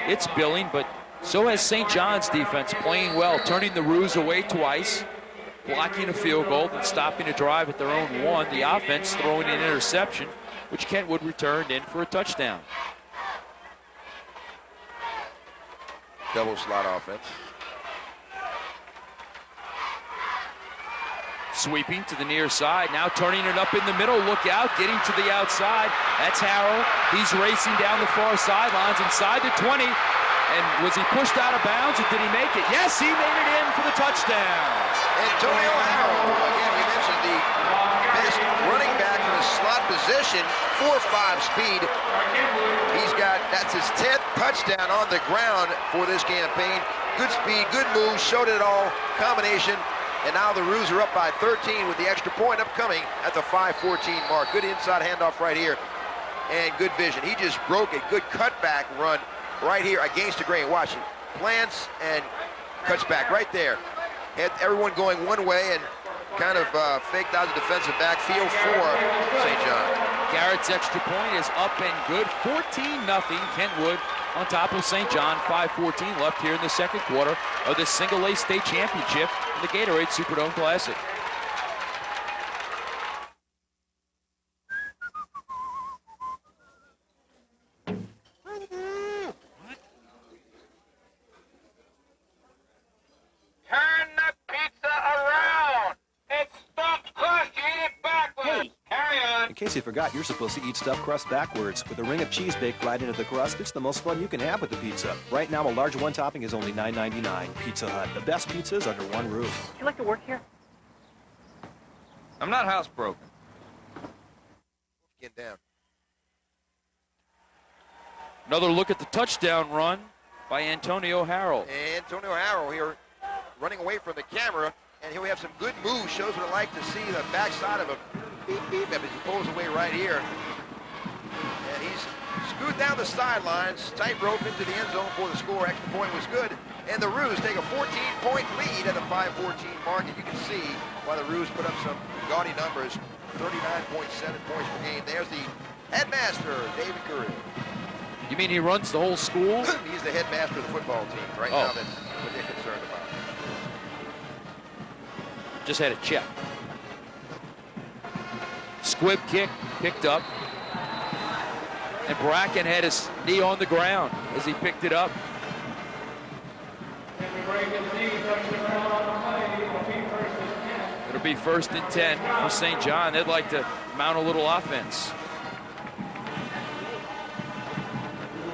its billing, but so has St. John's defense, playing well, turning the Roos away twice, blocking a field goal and stopping a drive at their own 1. The offense throwing an interception, which Kentwood returned in for a touchdown. Double slot offense. Sweeping to the near side, now turning it up in the middle. Look out, getting to the outside. That's Harrell. He's racing down the far sidelines inside the 20. And was he pushed out of bounds, or did he make it? Yes, he made it in for the touchdown. Antonio Harrell, again, we mentioned the best running back in the slot position, 4.5 speed. That's his 10th touchdown on the ground for this campaign. Good speed, good move, showed it all, combination. And now the Roos are up by 13 with the extra point upcoming at the 5:14 mark. Good inside handoff right here and good vision. He just broke a good cutback run right here against the grain. Watch it. Plants and cuts back right there. Had everyone going one way and kind of faked out the defensive backfield for St. John. Garrett's extra point is up and good. 14-0 Kentwood on top of St. John. 5:14 left here in the second quarter of this single-A state championship in the Gatorade Superdome Classic. Turn the pizza around. It's stuffed crust. You eat it backwards. Carry on. In case you forgot, you're supposed to eat stuffed crust backwards. With a ring of cheese baked right into the crust, it's the most fun you can have with the pizza. Right now, a large one topping is only $9.99. Pizza Hut, the best pizzas under one roof. Would you like to work here? I'm not housebroken. Get down. Another look at the touchdown run by Antonio Harrell. Antonio Harrell here running away from the camera, and here we have some good moves. Shows what I like to see, the backside of him. Beep, beep, as he pulls away right here. And he's screwed down the sidelines, tightrope into the end zone for the score. Extra point was good. And the Roos take a 14-point lead at the 5:14 mark, and you can see why the Roos put up some gaudy numbers, 39.7 points per game. There's the headmaster, David Curry. You mean he runs the whole school? He's the headmaster of the football team right now. That's what they're concerned about. Just had a check. Squib kick picked up. And Bracken had his knee on the ground as he picked it up. It'll be 1st and 10 for St. John. They'd like to mount a little offense.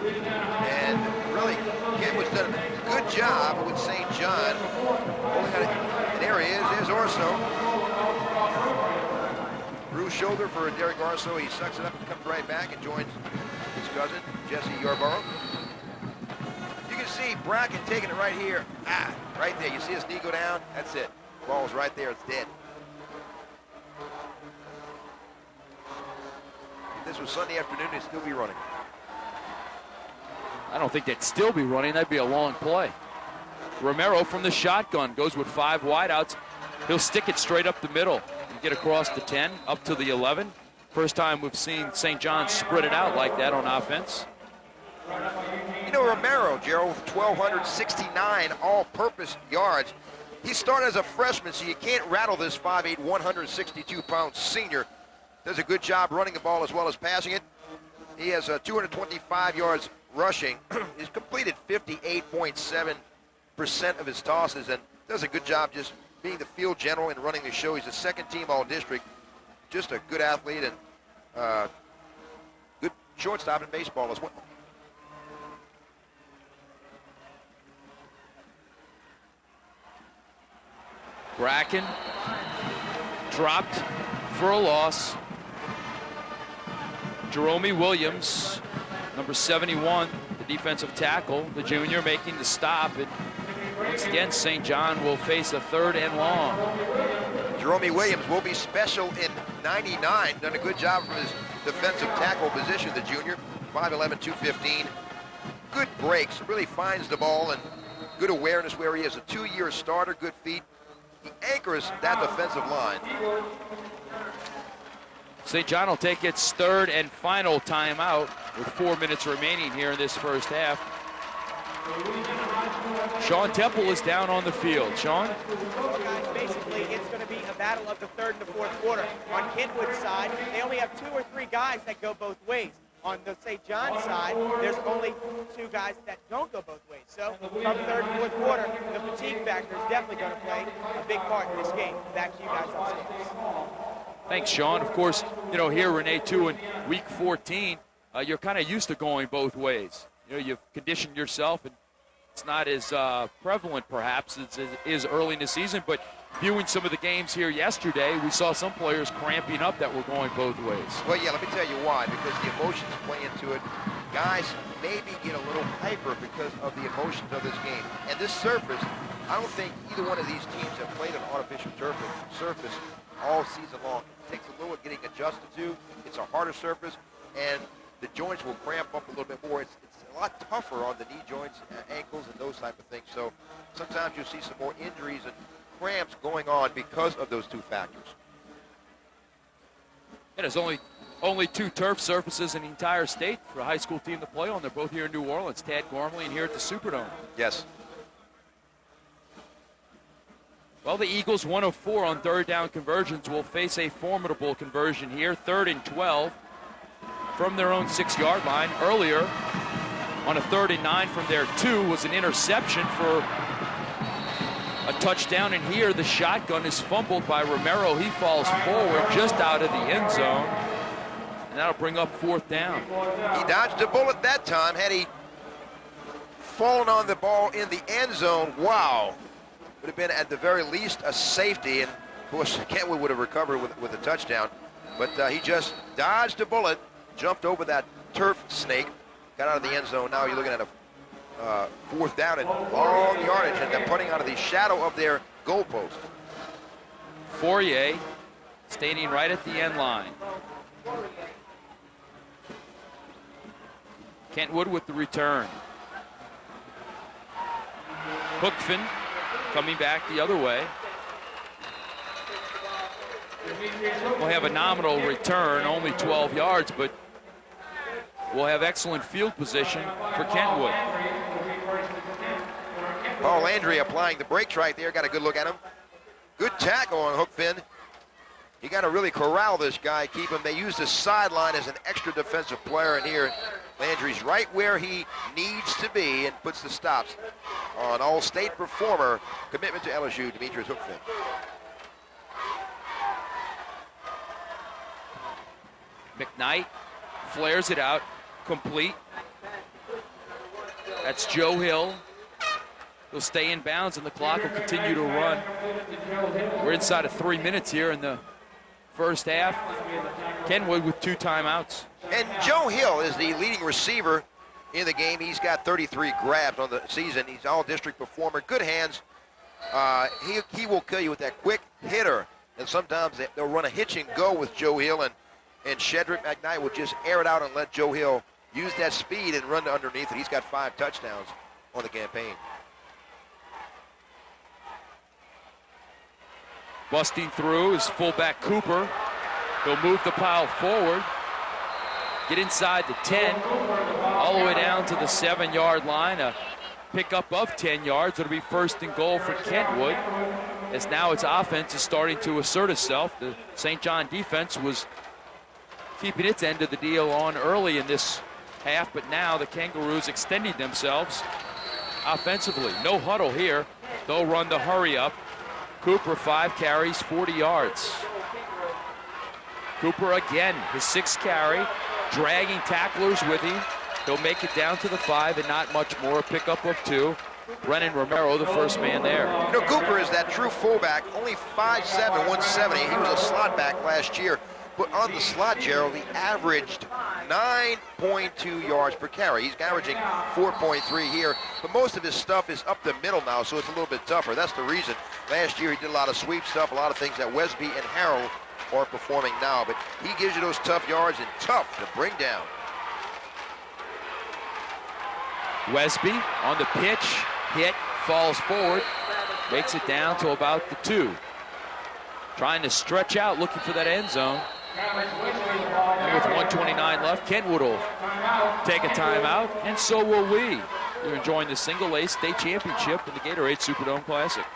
And really, Kentwood's done a good job with St. John. And there he is. There's Orso. Bruce shoulder for Derek Orso. He sucks it up and comes right back and joins his cousin, Jesse Yarborough. You can see Bracken taking it right here. Right there. You see his knee go down? That's it. Ball's right there. It's dead. If this was Sunday afternoon, they'd still be running. I don't think they'd still be running. That'd be a long play. Romero from the shotgun goes with 5 wideouts. He'll stick it straight up the middle and get across the 10, up to the 11. First time we've seen St. John spread it out like that on offense. You know, Romero, Gerald, with 1,269 all-purpose yards. He started as a freshman, so you can't rattle this 5'8", 162-pound senior. Does a good job running the ball as well as passing it. He has 225 yards rushing. He's completed 58.7% of his tosses and does a good job just being the field general and running the show. He's a second-team All-District. Just a good athlete and good shortstop in baseball as well. Bracken dropped for a loss. Jerome Williams, number 71, the defensive tackle, the junior, making the stop. And once again, St. John will face a 3rd and long. Jerome Williams will be special in 99. Done a good job from his defensive tackle position, the junior. 5'11", 215. Good breaks, really finds the ball, and good awareness where he is. A 2-year starter, good feet. He anchors that defensive line. St. John will take its 3rd and final timeout with 4 minutes remaining here in this first half. Sean Temple is down on the field. Sean? Well, guys, basically, it's going to be a battle of the 3rd and the 4th quarter. On Kentwood's side, they only have 2 or 3 guys that go both ways. On the St. John side, there's only 2 guys that don't go both ways. So from 3rd and 4th quarter, the fatigue factor is definitely going to play a big part in this game. Back to you guys on stage. Thanks, Sean. Of course, you know, here, Renee, too, in week 14, you're kind of used to going both ways. You know, you've conditioned yourself, and it's not as prevalent, perhaps, as it is early in the season. But viewing some of the games here yesterday, we saw some players cramping up that were going both ways. Well, yeah, let me tell you why. Because the emotions play into it. Guys maybe get a little hyper because of the emotions of this game. And this surface, I don't think either one of these teams have played an artificial surface all season long. It takes a little getting adjusted to. It's a harder surface, and the joints will cramp up a little bit more. It's a lot tougher on the knee joints, ankles, and those type of things. So sometimes you'll see some more injuries and cramps going on because of those 2 factors. And there's only 2 turf surfaces in the entire state for a high school team to play on. They're both here in New Orleans, Tad Gormley and here at the Superdome. Yes. Well, the Eagles, 1 of 4 on 3rd down conversions, will face a formidable conversion here, 3rd and 12 from their own 6-yard line. Earlier, on a 3rd and 9 from their 2, was an interception for a touchdown, and here the shotgun is fumbled by Romero. He falls forward just out of the end zone, and that'll bring up 4th down. He dodged a bullet that time. Had he fallen on the ball in the end zone, wow, would have been at the very least a safety, and of course Kentwood would have recovered with a touchdown. But he just dodged a bullet, jumped over that turf snake, got out of the end zone. Now you're looking at a 4th down and long yardage, and they're punting out of the shadow of their goalpost. Fourier standing right at the end line. Kentwood with the return. Hookfin coming back the other way. We'll have a nominal return, only 12 yards, but we'll have excellent field position for Kentwood. Paul Landry applying the brakes right there. Got a good look at him. Good tackle on Hookfin. You got to really corral this guy, keep him. They use the sideline as an extra defensive player, and here Landry's right where he needs to be and puts the stops on all-state performer, commitment to LSU, Demetrius Hookfin. McKnight flares it out, complete. That's Joe Hill. He'll stay in bounds, and the clock will continue to run. We're inside of 3 minutes here in the first half. Kentwood with 2 timeouts. And Joe Hill is the leading receiver in the game. He's got 33 grabs on the season. He's all-district performer, good hands. He will kill you with that quick hitter. And sometimes they'll run a hitch and go with Joe Hill, and Shedrick McKnight will just air it out and let Joe Hill use that speed and run to underneath it. He's got 5 touchdowns on the campaign. Busting through is fullback Cooper. He'll move the pile forward, get inside the 10, all the way down to the 7-yard line. A pickup of 10 yards. It'll be 1st and goal for Kentwood, as now its offense is starting to assert itself. The St. John defense was keeping its end of the deal on early in this half, but now the Kangaroos extending themselves offensively. No huddle here. They'll run the hurry up. Cooper, 5 carries, 40 yards. Cooper again, his 6th carry, dragging tacklers with him. He'll make it down to the 5 and not much more, a pickup of 2. Brennan Romero, the first man there. You know, Cooper is that true fullback, only 5'7", 170. He was a slot back last year. But on the slot, Gerald, he averaged 9.2 yards per carry. He's averaging 4.3 here. But most of his stuff is up the middle now, so it's a little bit tougher. That's the reason. Last year he did a lot of sweep stuff, a lot of things that Wesby and Harrell are performing now. But he gives you those tough yards and tough to bring down. Wesby on the pitch, hit, falls forward, makes it down to about the 2. Trying to stretch out, looking for that end zone. And with 1:29 left, Kentwood will take a timeout, and so will we. You're enjoying the single-A state championship in the Gatorade Superdome Classic.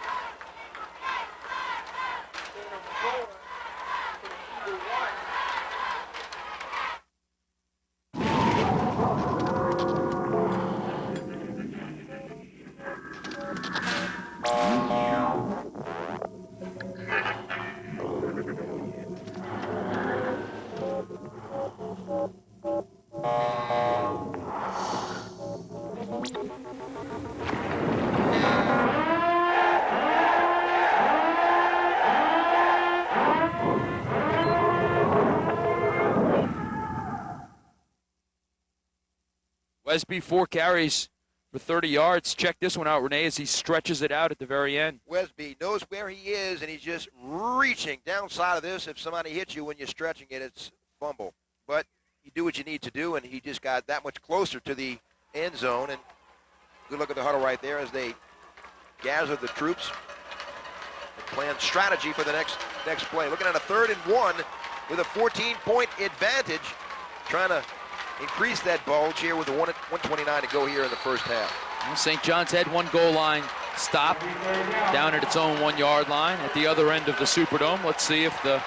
Wesby, 4 carries for 30 yards. Check this one out, Renee, as he stretches it out at the very end. Wesby knows where he is, and he's just reaching downside of this. If somebody hits you when you're stretching it, it's fumble. But you do what you need to do, and he just got that much closer to the end zone. And good look at the huddle right there as they gather the troops and plan strategy for the next play. Looking at a 3rd and 1 with a 14-point advantage, trying to increase that bulge here with the 1:29 to go here in the first half. St. John's had one goal line stop down at its own 1-yard line at the other end of the Superdome. Let's see if the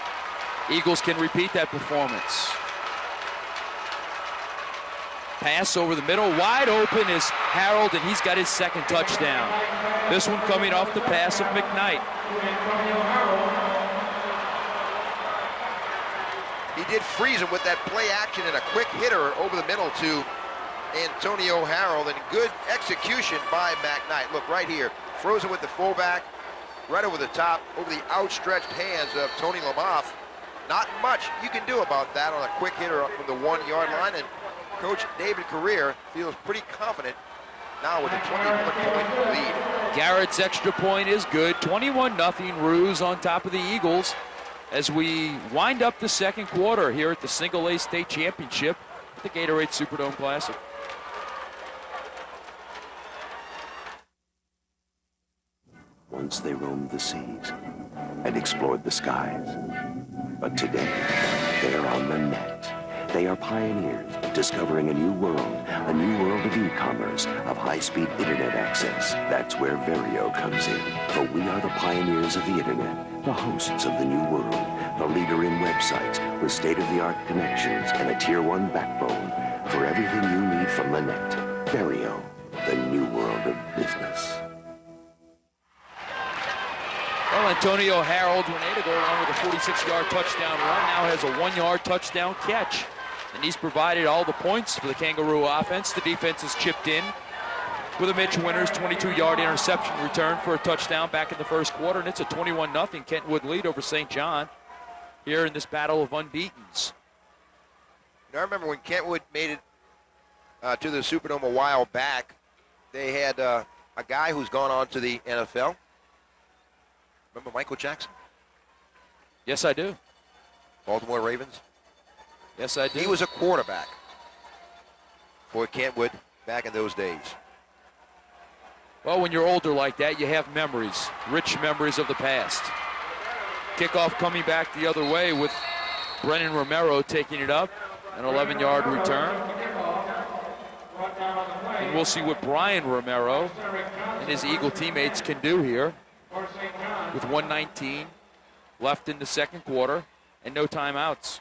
Eagles can repeat that performance. Pass over the middle, wide open is Harold, and he's got his 2nd touchdown. This one coming off the pass of McKnight. He did freeze him with that play action and a quick hitter over the middle to Antonio Harold, and good execution by McKnight. Look right here, frozen with the fullback, right over the top, over the outstretched hands of Tony Lamoff. Not much you can do about that on a quick hitter up from the 1-yard line, and Coach David Carrier feels pretty confident now with a 21-point lead. Garrett's extra point is good. 21-0 Roos on top of the Eagles as we wind up the 2nd quarter here at the Single-A State Championship at the Gatorade Superdome Classic. Once they roamed the seas and explored the skies. But today, they're on the net. They are pioneers discovering a new world of e-commerce, of high-speed internet access. That's where Verio comes in. For we are the pioneers of the internet, the hosts of the new world, the leader in websites with state-of-the-art connections and a Tier 1 backbone for everything you need from the net. Verio, the new world of business. Well, Antonio Harold, Renee, to go along with a 46-yard touchdown run, now has a 1-yard touchdown catch. And he's provided all the points for the Kangaroo offense. The defense has chipped in with a Mitch Winters 22-yard interception return for a touchdown back in the 1st quarter. And it's a 21-0 Kentwood lead over St. John here in this battle of unbeatens. You know, I remember when Kentwood made it to the Superdome a while back, they had a guy who's gone on to the NFL. Remember Michael Jackson? Yes, I do. Baltimore Ravens? Yes, I do. He was a quarterback for Kentwood back in those days. Well, when you're older like that, you have memories, rich memories of the past. Kickoff coming back the other way with Brennan Romero taking it up, an 11-yard return. And we'll see what Brian Romero and his Eagle teammates can do here with 1:19 left in the 2nd quarter and no timeouts.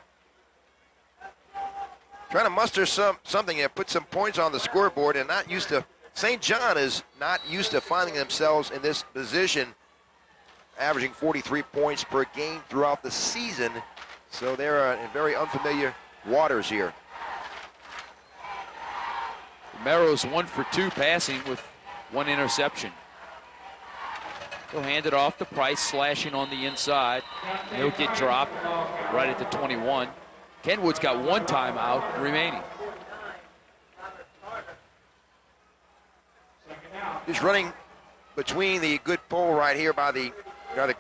Trying to muster something here, put some points on the scoreboard, and not used to. St. John is not used to finding themselves in this position averaging 43 points per game throughout the season. So they're in very unfamiliar waters here. Romero's 1 for 2 passing with 1 interception. He'll hand it off to Price, slashing on the inside. He'll get dropped right at the 21. Kentwood's got 1 timeout remaining. He's running between the good pole right here by the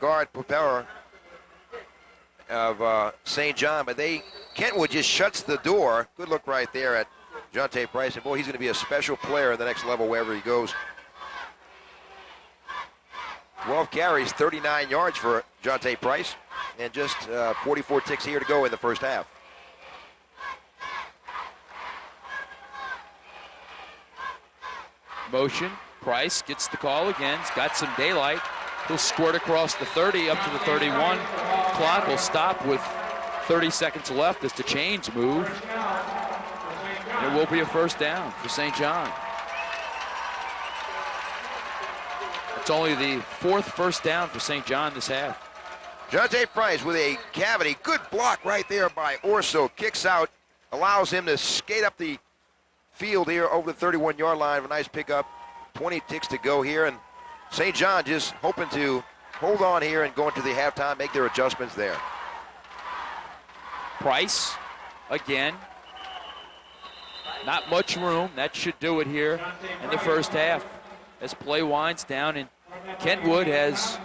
guard propeller of St. John, but Kentwood just shuts the door. Good look right there at Jonte Price, and boy, he's going to be a special player at the next level wherever he goes. 12 carries, 39 yards for Jonte Price, and just 44 ticks here to go in the first half. Motion, Price gets the call again. He's got some daylight. He'll squirt across the 30 up to the 31. Clock will stop with 30 seconds left as the chains move. It will be a first down for St. John. It's only the 4th first down for St. John this half. Jonte Price with a cavity. Good block right there by Orso. Kicks out, allows him to skate up the field here over the 31-yard line. A nice pickup. 20 ticks to go here, and St. John just hoping to hold on here and go into the halftime, make their adjustments there. Price again. Not much room. That should do it here in the first half as play winds down, and Kentwood has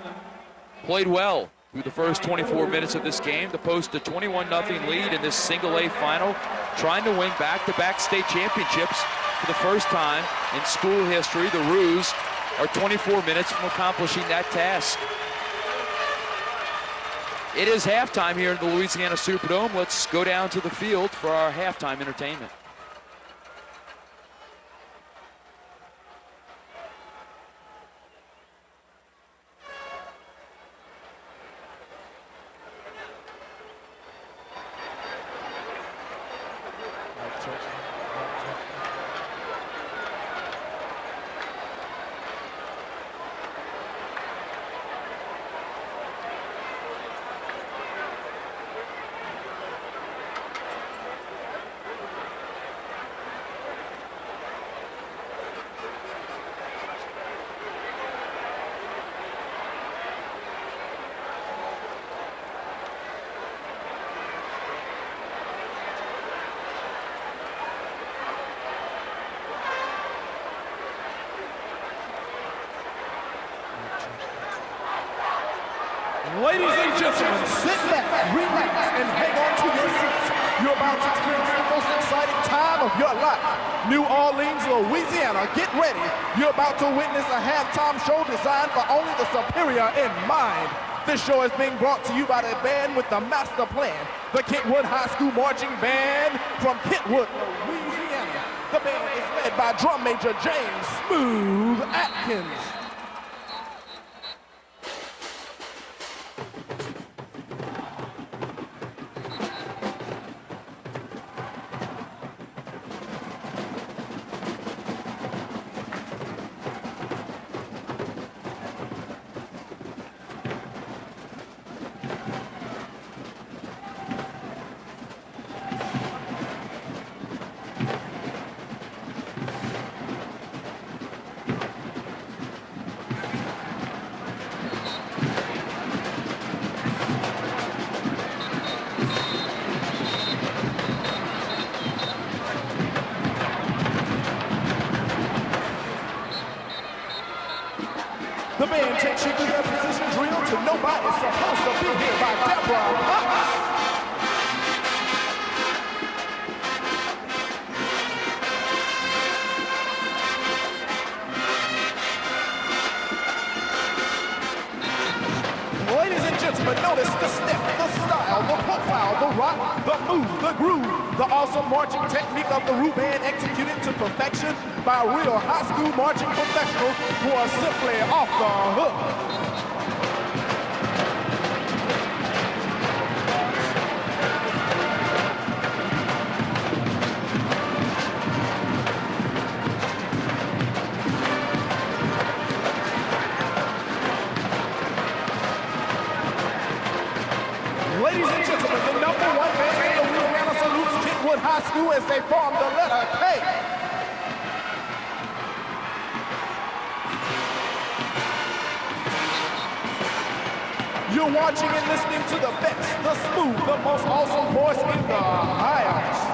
played well through the first 24 minutes of this game to post a 21-0 lead in this single A final, trying to win back-to-back state championships for the first time in school history. The Roos are 24 minutes from accomplishing that task. It is halftime here in the Louisiana Superdome. Let's go down to the field for our halftime entertainment. Ladies and gentlemen, sit back, relax, and hang on to your seats. You're about to experience the most exciting time of your life. New Orleans, Louisiana, get ready. You're about to witness a halftime show designed for only the superior in mind. This show is being brought to you by the band with the master plan, the Kentwood High School Marching Band from Kentwood, Louisiana. The band is led by drum major James Smooth Atkins. The band takes you through their position drill to nobody's supposed to be here by Deborah. Ladies and gentlemen, notice the step, the style, the profile, the rock, the move, the groove, the awesome marching technique of the Roo Band executed to perfection by real high school marching professionals who are simply off the hook. High School as they form the letter K. You're watching and listening to the best, the smooth, the most awesome voice in the house.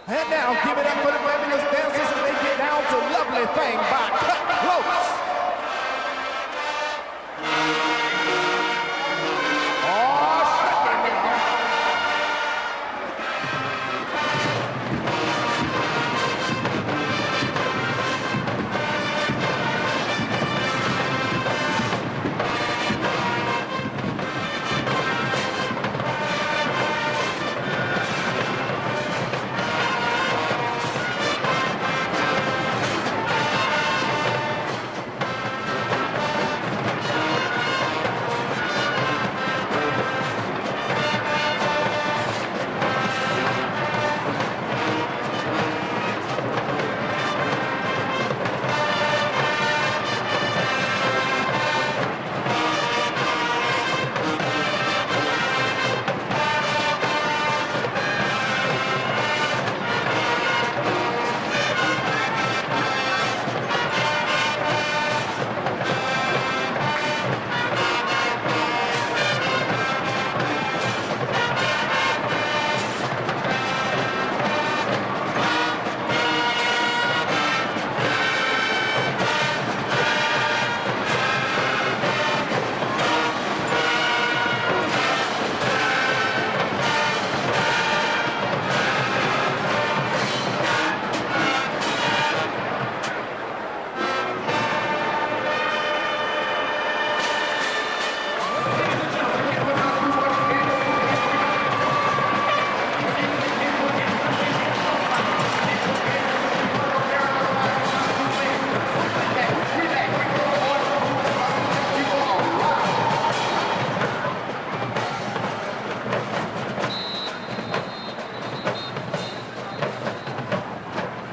And now, give it up for the fabulous dancers as they get down to Lovely Thing by Cut Close. Oh, shake it now.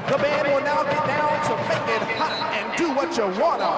The band will now get down to make it hot and do what you wanna.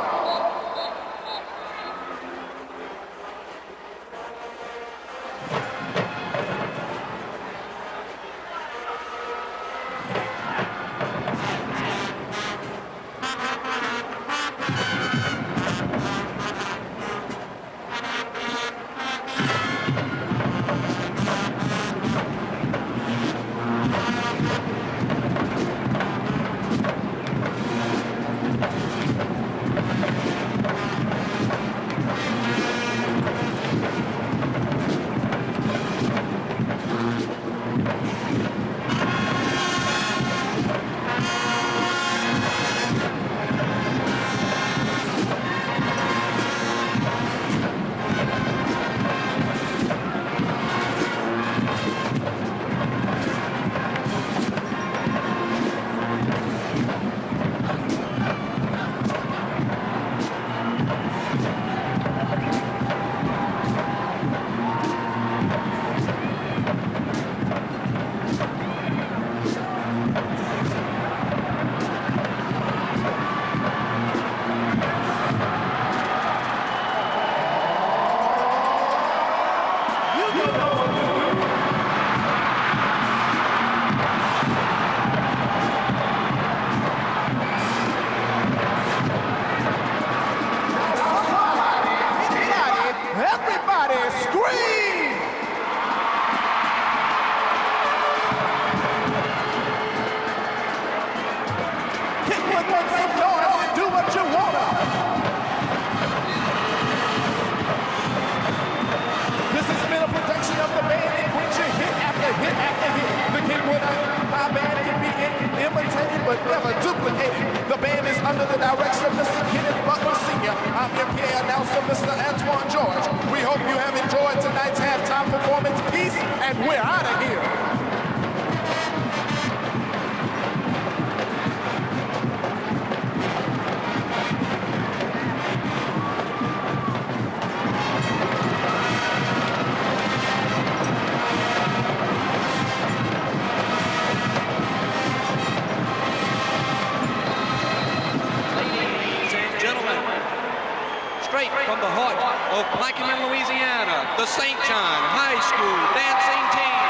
But never duplicated. The band is under the direction of Mr. Kenneth Butler Sr. I'm your PA announcer, Mr. Antoine George. We hope you have enjoyed tonight's halftime performance. Peace, and we're out of here. of Plaquemine, Louisiana, the St. John High School dancing team.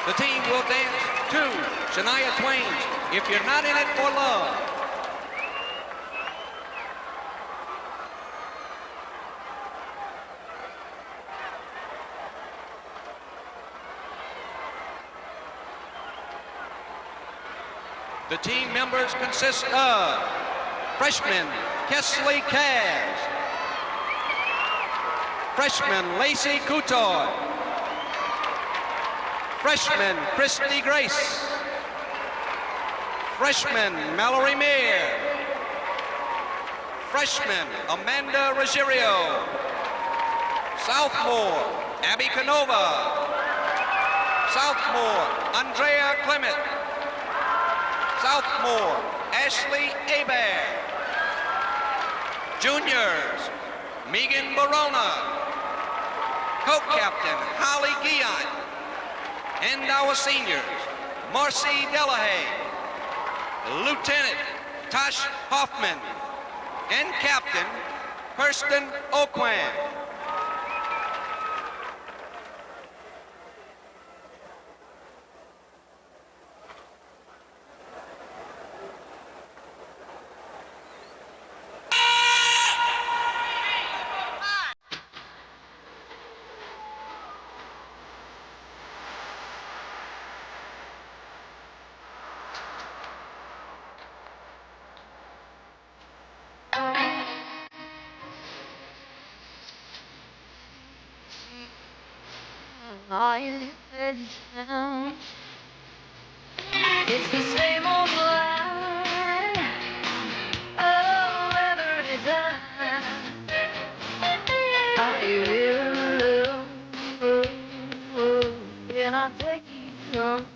The team will dance to Shania Twain's If You're Not In It For Love. The team members consist of freshman Kesley Kaz, freshman Lacey Couture, freshman Christy Grace, freshman Mallory Meir, freshman Amanda Ruggiero, sophomore Abby Canova, sophomore Andrea Clement, sophomore Ashley Hebert, juniors Megan Barona, co-captain Holly Guillot, and our seniors Marcy Delahaye, Lieutenant Tosh Hoffman, and Captain Kirsten Oquan. It's the same old line. Oh, every time. Are you here alone? Can I take you home?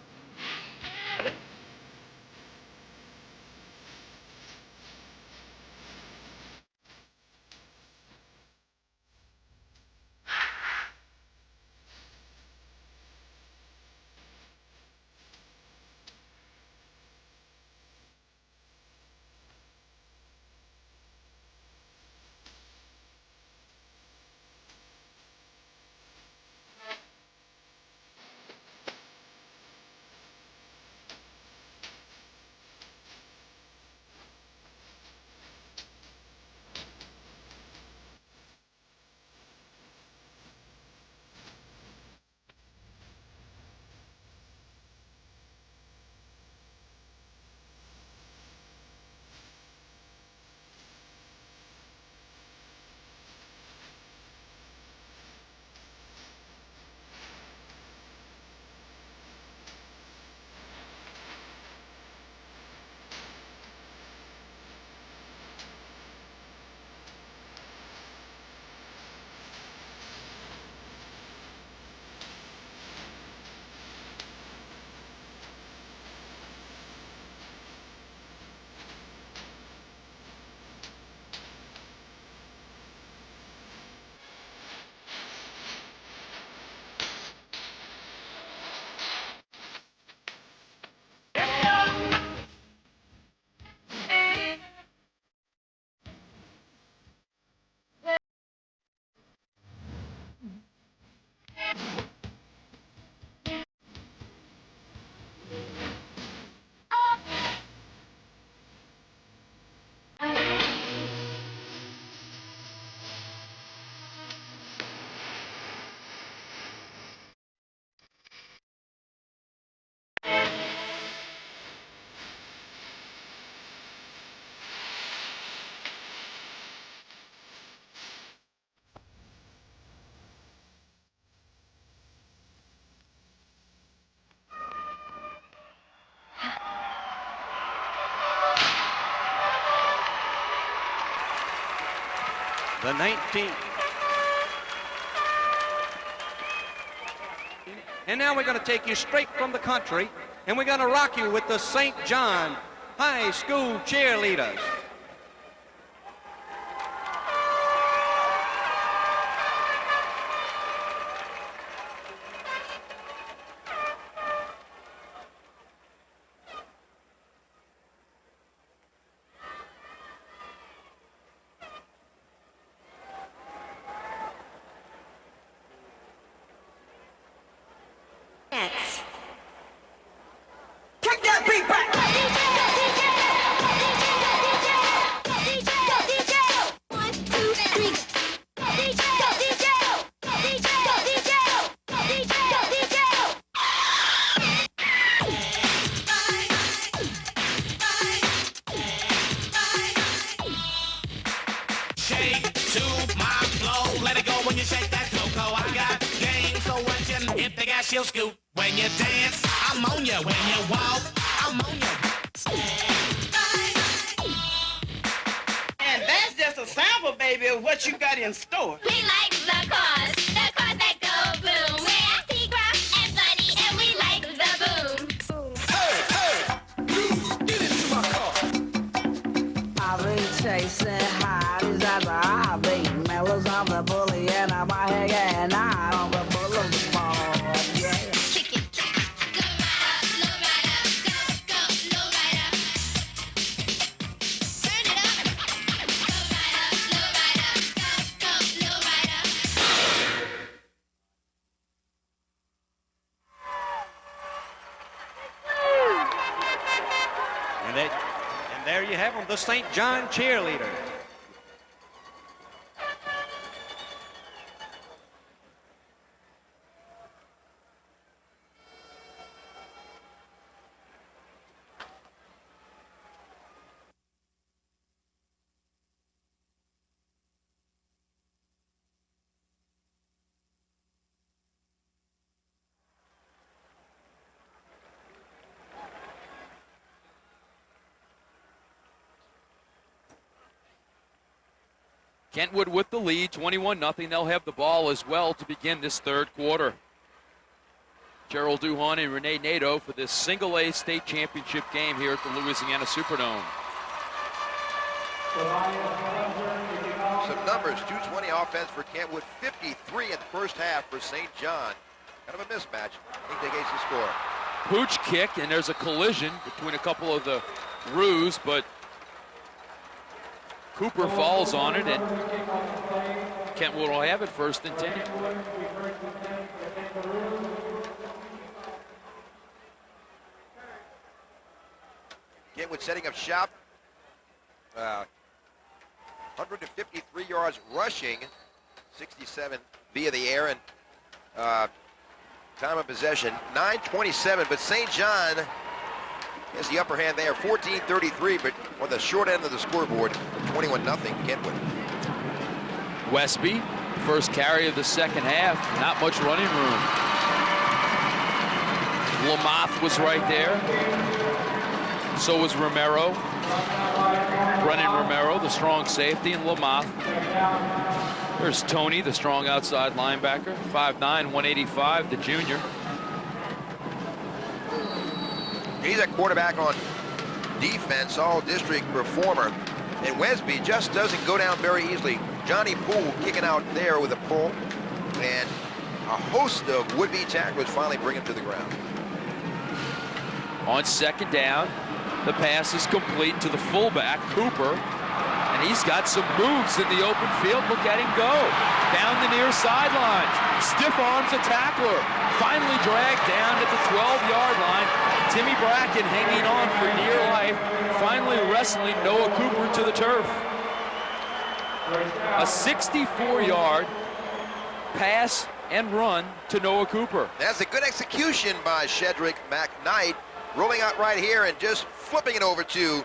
The 19th. And now we're going to take you straight from the country, and we're going to rock you with the St. John High School cheerleaders. touching. Hit the gas, you'll scoot. When you dance, I'm on you. When you walk, I'm on you. And that's just a sample, baby, of what you got in store. We like the cars that go boom. We're T-Cross and Buddy, and we like the boom. Hey, hey, get into my car. I've been chasing hotties at the hobby. Mellows on the bully and I'm a hanging out on the boulevard. Yeah. Kick it, go rider, go, low rider. Turn it up, go rider, go, low rider. And there you have them, the St. John cheerleaders. Kentwood with the lead, 21-0. They'll have the ball as well to begin this third quarter. Gerald Duhon and Renee Nato for this single-A state championship game here at the Louisiana Superdome. Some numbers, 220 offense for Kentwood, 53 in the first half for St. John. Kind of a mismatch. I think they gave the score. Pooch kick, and there's a collision between a couple of the Roos, but Cooper falls on it, and Kentwood will have it first and 10. Kentwood setting up shop. 153 yards rushing, 67 via the air, and time of possession, 9:27, but St. John has the upper hand there, 14:33, but on the short end of the scoreboard, 21-0 Kentwood. Westby, first carry of the second half, not much running room. Lamoth was right there. So was Romero. Brennan Romero, the strong safety, and Lamoth. There's Tony, the strong outside linebacker, 5'9", 185, the junior. He's a quarterback on defense, all-district performer. And Westby just doesn't go down very easily. Johnny Poole kicking out there with a pull. And a host of would-be tacklers finally bring him to the ground. On second down, the pass is complete to the fullback, Cooper. And he's got some moves in the open field. Look at him go. Down the near sidelines. Stiff arms a tackler. Finally dragged down at the 12-yard line. Timmy Bracken hanging on for dear life. Finally wrestling Noah Cooper to the turf. A 64-yard pass and run to Noah Cooper. That's a good execution by Shedrick McKnight. Rolling out right here and just flipping it over to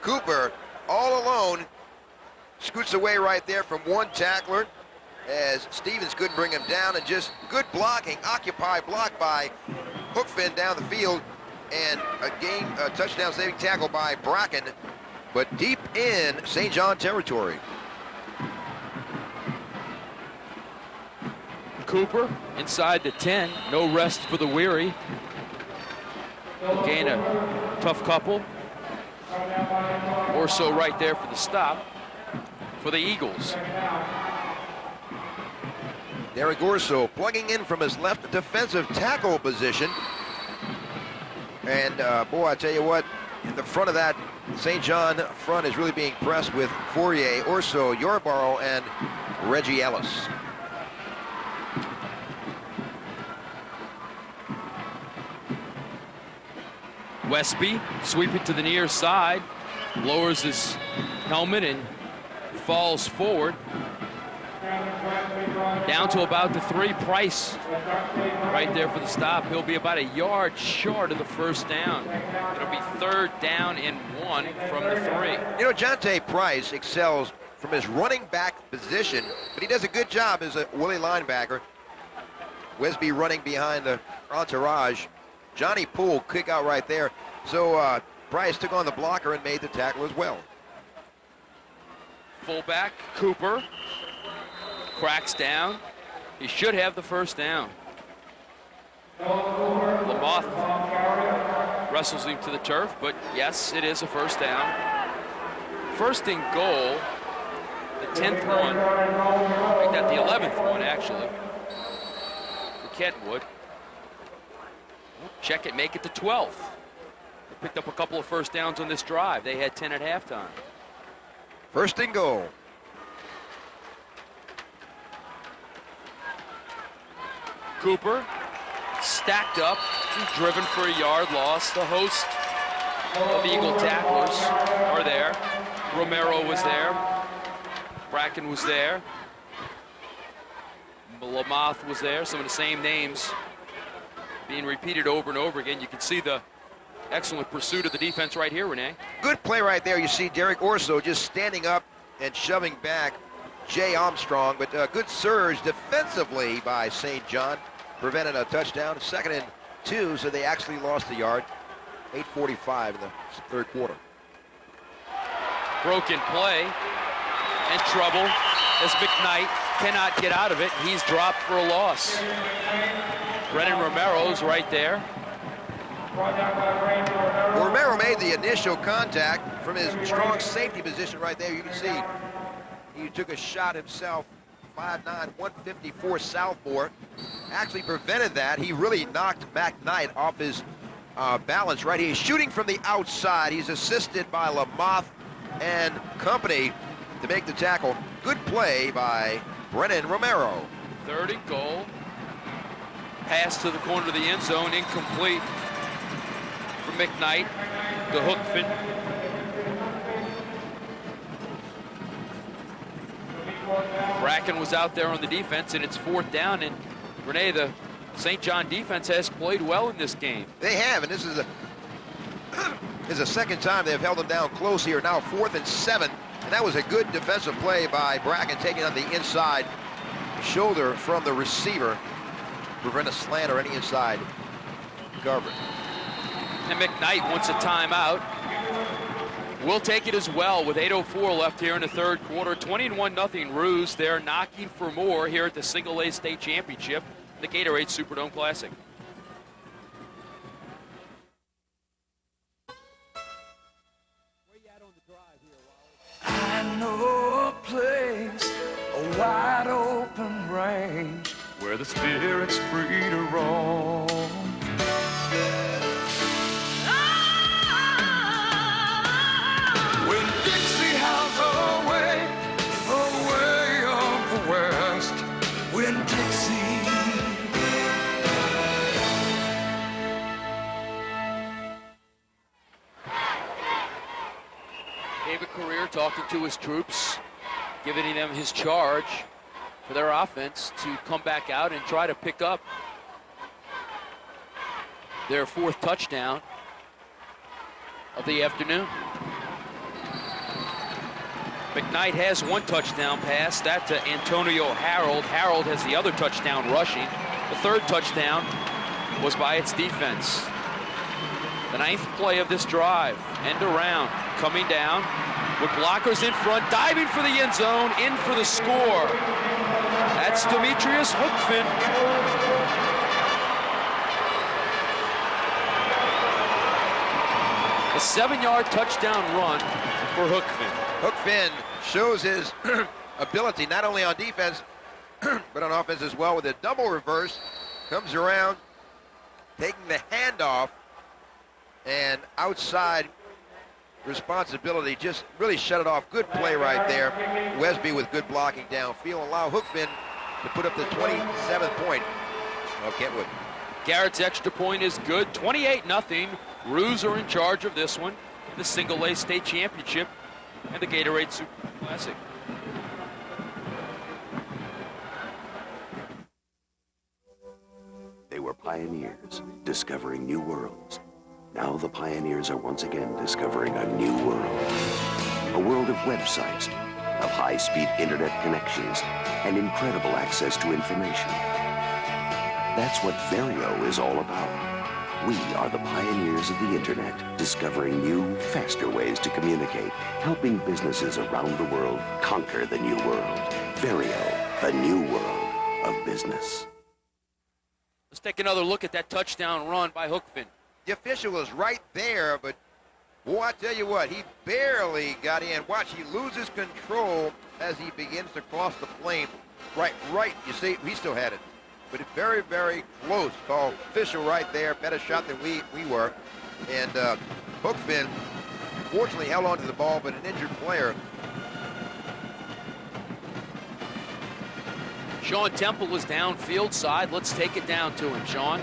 Cooper. All alone. Scoots away right there from one tackler as Stevens couldn't bring him down, and just good blocking, occupy block by Hookfin down the field, and a touchdown saving tackle by Bracken, but deep in St. John territory. Cooper inside the 10, no rest for the weary. Gain a tough couple. Or so right there for the stop for the Eagles. Derek Orso plugging in from his left defensive tackle position. And boy, I tell you what, in the front of that St. John front is really being pressed with Fourier, Orso, Yarborough, and Reggie Ellis. Westby sweeping to the near side, lowers his helmet and falls forward. Down to about the 3. Price right there for the stop. He'll be about a yard short of the first down. It'll be 3rd down and 1 from the 3. You know, Jonte Price excels from his running back position, but he does a good job as a Willie linebacker. Wesby running behind the entourage. Johnny Poole kick out right there. So Price took on the blocker and made the tackle as well. Fullback Cooper cracks down. He should have the first down. Lamoth wrestles him to the turf, but yes, it is a first down. First and goal, the 10th one. Make that the 11th one, actually, for Kentwood. Check it, make it the 12th. They picked up a couple of first downs on this drive. They had 10 at halftime. First and goal. Cooper stacked up, driven for a yard loss. The host of Eagle tacklers are there. Romero was there. Bracken was there. Lamoth was there. Some of the same names being repeated over and over again. You can see the excellent pursuit of the defense right here, Renee. Good play right there. You see Derek Orso just standing up and shoving back Jay Armstrong, but a good surge defensively by St. John. Prevented a touchdown. 2nd and 2, so they actually lost a yard. 8:45 in the third quarter. Broken play and trouble as McKnight cannot get out of it. He's dropped for a loss. Brennan Romero's right there. Romero made the initial contact from his strong safety position right there. You can see he took a shot himself. 5'9", 154 southpaw. Actually prevented that. He really knocked McKnight off his balance right here. He's shooting from the outside. He's assisted by Lamoth and company to make the tackle. Good play by Brennan Romero. 3rd and goal. Pass to the corner of the end zone, incomplete for McKnight to Hookfin. Bracken was out there on the defense, and it's 4th down. And Renee, the St. John defense has played well in this game. They have, and this is the second time they've held them down close here. Now 4th and 7, and that was a good defensive play by Bracken, taking on the inside shoulder from the receiver to prevent a slant or any inside coverage. And McKnight wants a timeout. We'll take it as well with 8:04 left here in the third quarter. 21-0 Roos. They're knocking for more here at the Single A State Championship, the Gatorade Superdome Classic. I know a place, a wide open range, where the spirit's free to roam. When Dixie howls away of the west, when Dixie. David Career talking to his troops, giving them his charge for their offense to come back out and try to pick up their 4th touchdown of the afternoon. McKnight has 1 touchdown pass, that to Antonio Harold. Harold has the other touchdown rushing. The 3rd touchdown was by its defense. The 9th play of this drive, end around, coming down with blockers in front, diving for the end zone, in for the score. That's Demetrius Hookfin. A 7-yard touchdown run for Hookfin. Hookfin shows his ability not only on defense, but on offense as well with a double reverse. Comes around, taking the handoff, and outside responsibility, just really shut it off. Good play right there. Wesby with good blocking downfield. Allow Hookfin to put up the 27th point of Kentwood. Garrett's extra point is good. 28-0. Roos are in charge of this one. The Single A State Championship and the Gatorade Super Classic. They were pioneers, discovering new worlds. Now the pioneers are once again discovering a new world. A world of websites, of high-speed internet connections, and incredible access to information. That's what Vario is all about. We are the pioneers of the internet, discovering new, faster ways to communicate, helping businesses around the world conquer the new world. Vario, the new world of business. Let's take another look at that touchdown run by Hookfin. The official was right there, but boy, I tell you what, he barely got in. Watch, he loses control as he begins to cross the plane. Right, you see, we still had it. But it's very, very close. Call official right there, better shot than we were. And Hookfin fortunately held on to the ball, but an injured player. Sean Temple is downfield side. Let's take it down to him, Sean.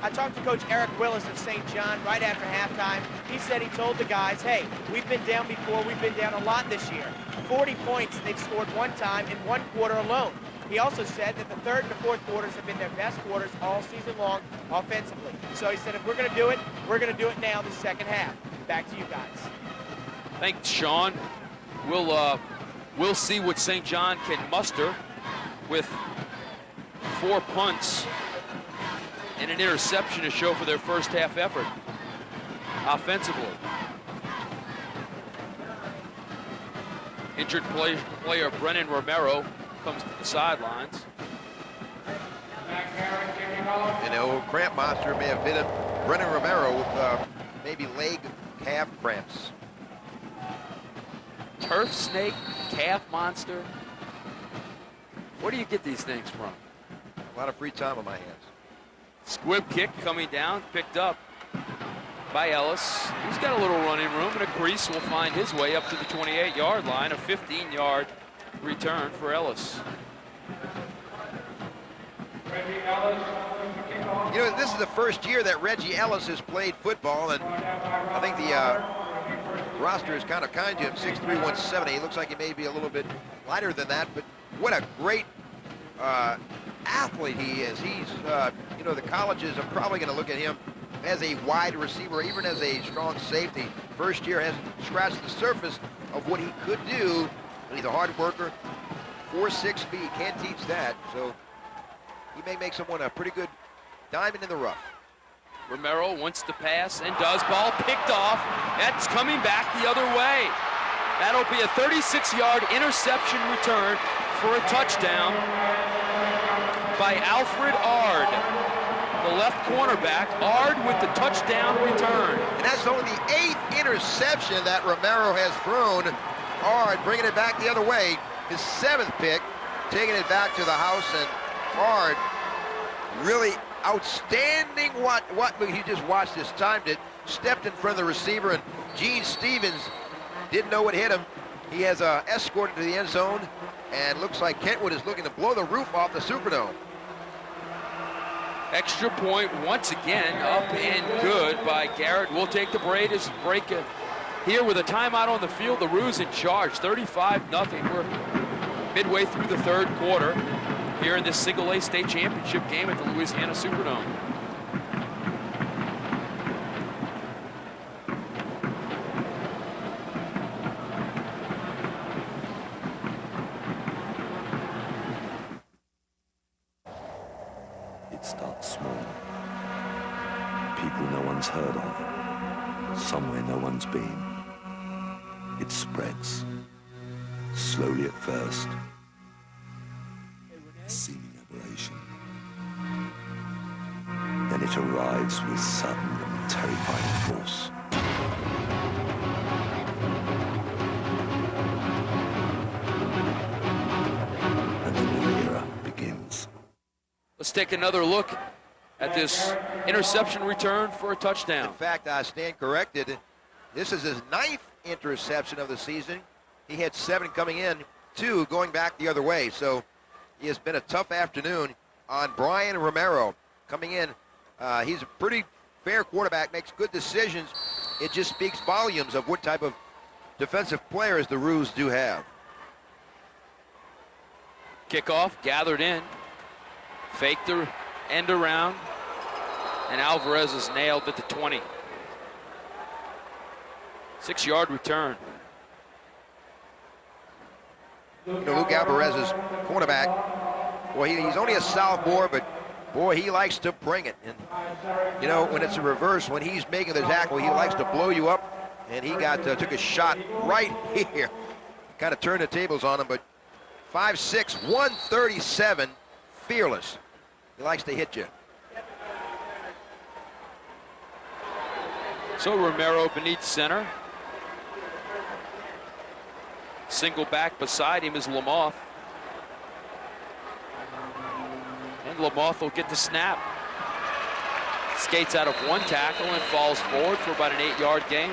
I talked to Coach Eric Willis of St. John right after halftime. He said he told the guys, hey, we've been down before. We've been down a lot this year. 40 points they've scored one time in one quarter alone. He also said that the third and the fourth quarters have been their best quarters all season long offensively. So he said if we're going to do it, we're going to do it now in the second half. Back to you guys. Thanks, Sean. We'll see what St. John can muster with 4 punts and an interception to show for their first half effort offensively. Injured player Brennan Romero comes to the sidelines. You know, cramp monster may have bit him. Brennan Romero with maybe leg calf cramps. Turf snake, calf monster. Where do you get these things from? A lot of free time on my hands. Squib kick coming down, picked up by Ellis. He's got a little running room, and a crease will find his way up to the 28-yard line. A 15-yard return for Ellis. You know, this is the first year that Reggie Ellis has played football, and I think the roster is kind of kind to him. 6'3", 170. He looks like he may be a little bit lighter than that, but what a great athlete he is. He's, you know, the colleges are probably going to look at him as a wide receiver, even as a strong safety. First year hasn't scratched the surface of what he could do. But he's a hard worker. 4.6 speed, can't teach that. So he may make someone a pretty good diamond in the rough. Romero wants to pass and does. Ball picked off. That's coming back the other way. That'll be a 36-yard interception return for a touchdown by Alfred Ard, the left cornerback. Ard with the touchdown return. And that's only the 8th interception that Romero has thrown. Ard bringing it back the other way. His 7th pick, taking it back to the house, and Ard really outstanding what he just watched this, timed it, stepped in front of the receiver, and Gene Stevens didn't know what hit him. He has escorted to the end zone, and looks like Kentwood is looking to blow the roof off the Superdome. Extra point once again, up and good by Garrett. We'll take the break here with a timeout on the field. The Roos in charge, 35-0. We're midway through the third quarter here in this single A state championship game at the Louisiana Superdome. It starts small. People no one's heard of. Somewhere no one's been. It spreads. Slowly at first. Seeming aberration. Then it arrives with sudden and terrifying force. And the new era begins. Let's take another look at this interception return for a touchdown. In fact, I stand corrected. This is his 9th interception of the season. He had 7 coming in, 2 going back the other way. So he has been a tough afternoon on Brian Romero. Coming in, he's a pretty fair quarterback, makes good decisions. It just speaks volumes of what type of defensive players the Roos do have. Kickoff gathered in. Faked the end around, and Alvarez is nailed at the 20. 6-yard return. You know, Luke Alvarez's cornerback, well, he's only a sophomore, but Boy, he likes to bring it. And, you know, when it's a reverse, when he's making the tackle, he likes to blow you up. And he took a shot right here. Kind of turned the tables on him, but 5'6", 137, fearless. He likes to hit you. So Romero beneath center. Single back beside him is Lamoth. And Lamoth will get the snap. Skates out of one tackle and falls forward for about an 8-yard gain.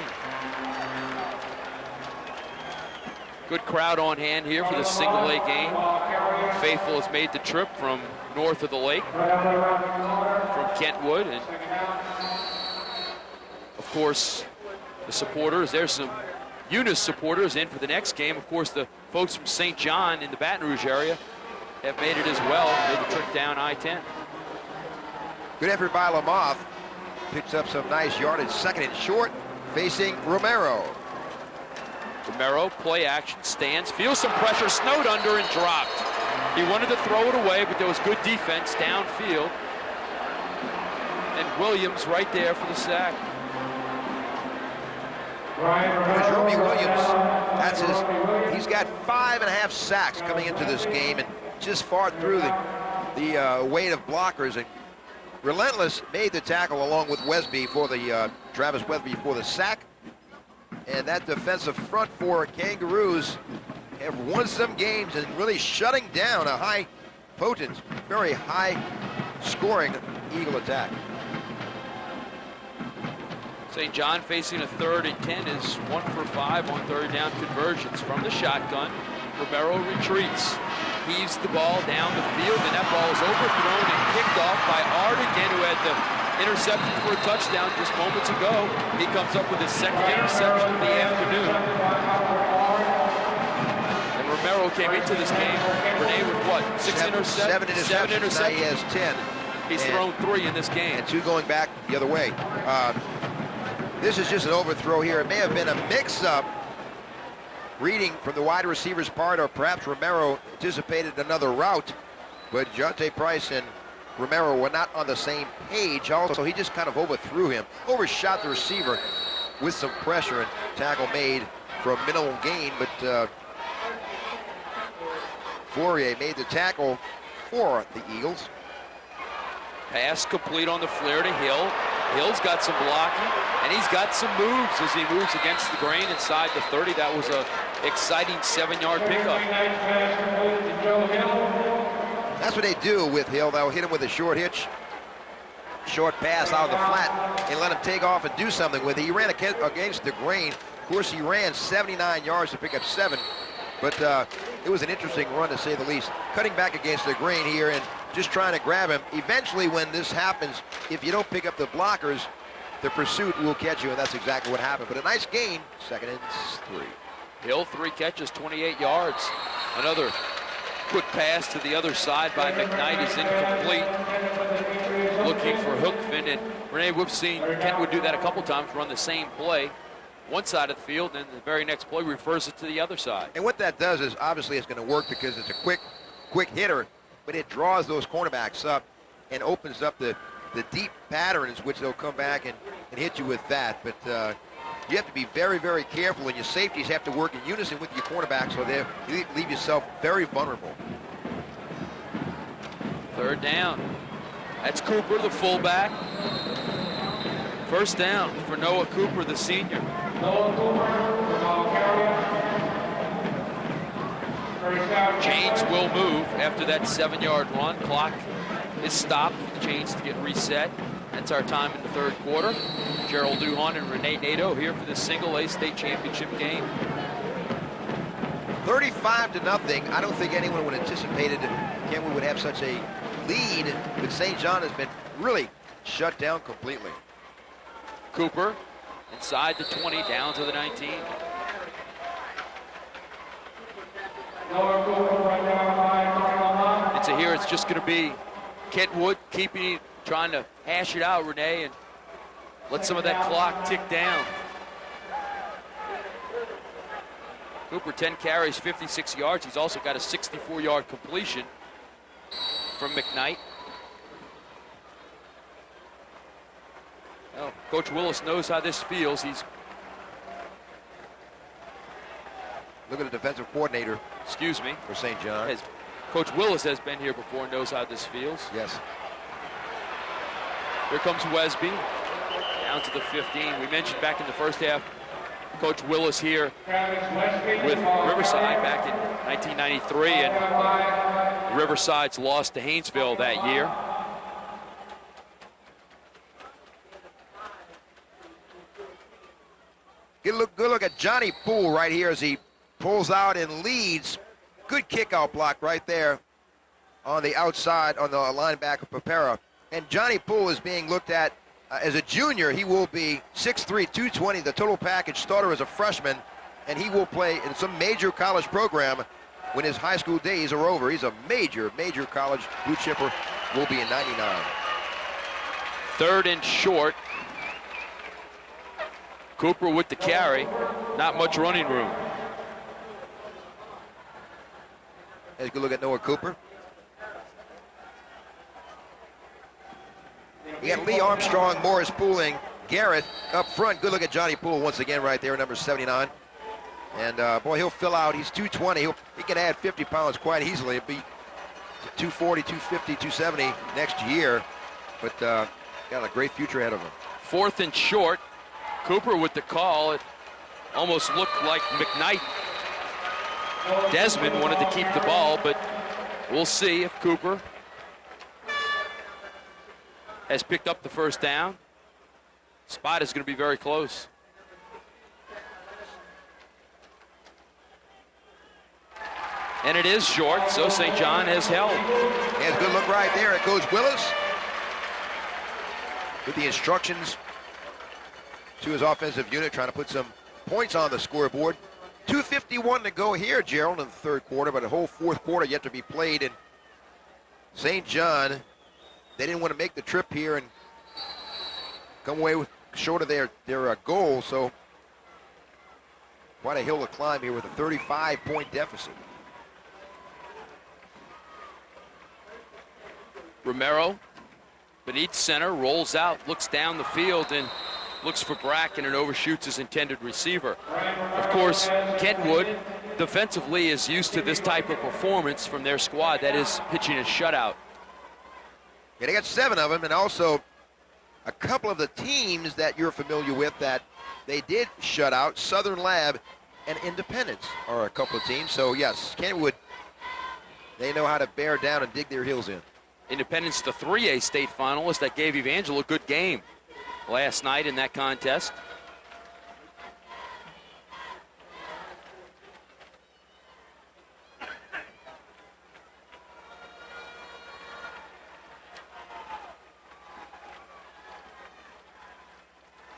Good crowd on hand here for the single A game. Faithful has made the trip from north of the lake, from Kentwood. And of course, the supporters, there's some Eunice supporters in for the next game. Of course, the folks from St. John in the Baton Rouge area have made it as well. Made the trip down I-10. Good effort by Lamoth. Picks up some nice yardage, second and short, facing Romero. Romero, play action, stands, feels some pressure, snowed under and dropped. He wanted to throw it away, but there was good defense downfield. And Williams right there for the sack. Jeremy Williams, he's got 5.5 sacks coming into this game, and just far through the weight of blockers. And Relentless made the tackle along with Wesby for the Travis Wesby for the sack. And that defensive front for Kangaroos have won some games and really shutting down a high potent, very high scoring Eagle attack. St. John facing a 3rd and 10 is 1 for 5 on 3rd down conversions from the shotgun. Romero retreats, heaves the ball down the field, and that ball is overthrown and kicked off by Art again, who had the interception for a touchdown just moments ago. He comes up with his second interception of the afternoon. And Romero came into this game, Renee, with what, 7 interceptions? Now he has 10. He's thrown 3 in this game. And 2 going back the other way. This is just an overthrow here. It may have been a mix-up reading from the wide receiver's part, or perhaps Romero anticipated another route, but Jonte Price and Romero were not on the same page. Also, he just kind of overthrew him, overshot the receiver with some pressure, and tackle made for a minimal gain, but Fourier made the tackle for the Eagles. Pass complete on the flare to Hill. Hill's got some blocking, and he's got some moves as he moves against the grain inside the 30. That was a exciting 7-yard pickup. That's what they do with Hill. They'll hit him with a short hitch, short pass out of the flat, and let him take off and do something with it. He ran against the grain. Of course, he ran 79 yards to pick up 7, but it was an interesting run to say the least. Cutting back against the grain here and just trying to grab him. Eventually, when this happens, if you don't pick up the blockers, the pursuit will catch you, and that's exactly what happened. But a nice gain, 2nd and 3. Hill, 3 catches, 28 yards. Another quick pass to the other side by McKnight is incomplete. Looking for Hookfin, and Renee, we've seen Kentwood do that a couple times, run the same play, one side of the field, and the very next play refers it to the other side. And what that does is, obviously, it's going to work because it's a quick hitter, but it draws those cornerbacks up and opens up the deep patterns, which they'll come back and hit you with that. But you have to be very, very careful, and your safeties have to work in unison with your cornerbacks, so you leave yourself very vulnerable. 3rd down. That's Cooper, the fullback. 1st down for Noah Cooper, the senior. Chains will move after that 7-yard run. Clock is stopped for the chains to get reset. That's our time in the 3rd quarter. Gerald Duhon and Renee Nato here for the single A state championship game. 35-0. I don't think anyone would have anticipated that Kentwood would have such a lead, but St. John has been really shut down completely. Cooper inside the 20, down to the 19. And so here it's just going to be Kentwood trying to hash it out, Renee, and let some of that clock tick down. Cooper, 10 carries, 56 yards. He's also got a 64-yard completion from McKnight. Well, Coach Willis knows how this feels. Look at the defensive coordinator. Excuse me. For St. John. Coach Willis has been here before, knows how this feels. Yes. Here comes Wesby, down to the 15. We mentioned back in the first half, Coach Willis here with Riverside back in 1993, and Riverside's lost to Haynesville that year. Good look at Johnny Poole right here as he pulls out and leads. Good kick-out block right there on the outside on the linebacker Papera. And Johnny Poole is being looked at as a junior. He will be 6'3", 220, the total package starter as a freshman, and he will play in some major college program when his high school days are over. He's a major college blue chipper, will be in 99. 3rd and short. Cooper with the carry. Not much running room. Let's go look at Noah Cooper. You got Lee Armstrong, Morris Pooling, Garrett up front. Good look at Johnny Poole once again right there, number 79. And boy, he'll fill out. He's 220. He can add 50 pounds quite easily. It'll be 240, 250, 270 next year. But got a great future ahead of him. 4th and short. Cooper with the call. It almost looked like McKnight. Desmond wanted to keep the ball, but we'll see if Cooper has picked up the first down. Spot is going to be very close. And it is short, so St. John has held. Has a good look right there at Coach Willis with the instructions to his offensive unit, trying to put some points on the scoreboard. 2:51 to go here, Gerald, in the 3rd quarter, but a whole 4th quarter yet to be played. And St. John, they didn't want to make the trip here and come away with short of their goal, so quite a hill to climb here with a 35-point deficit. Romero beneath center, rolls out, looks down the field, and looks for Bracken and overshoots his intended receiver. Of course, Kentwood defensively is used to this type of performance from their squad, that is pitching a shutout. Yeah, they got 7 of them, and also a couple of the teams that you're familiar with that they did shut out. Southern Lab and Independence are a couple of teams. So yes, Kentwood, they know how to bear down and dig their heels in. Independence, the 3A state finalist that gave Evangel a good game last night in that contest.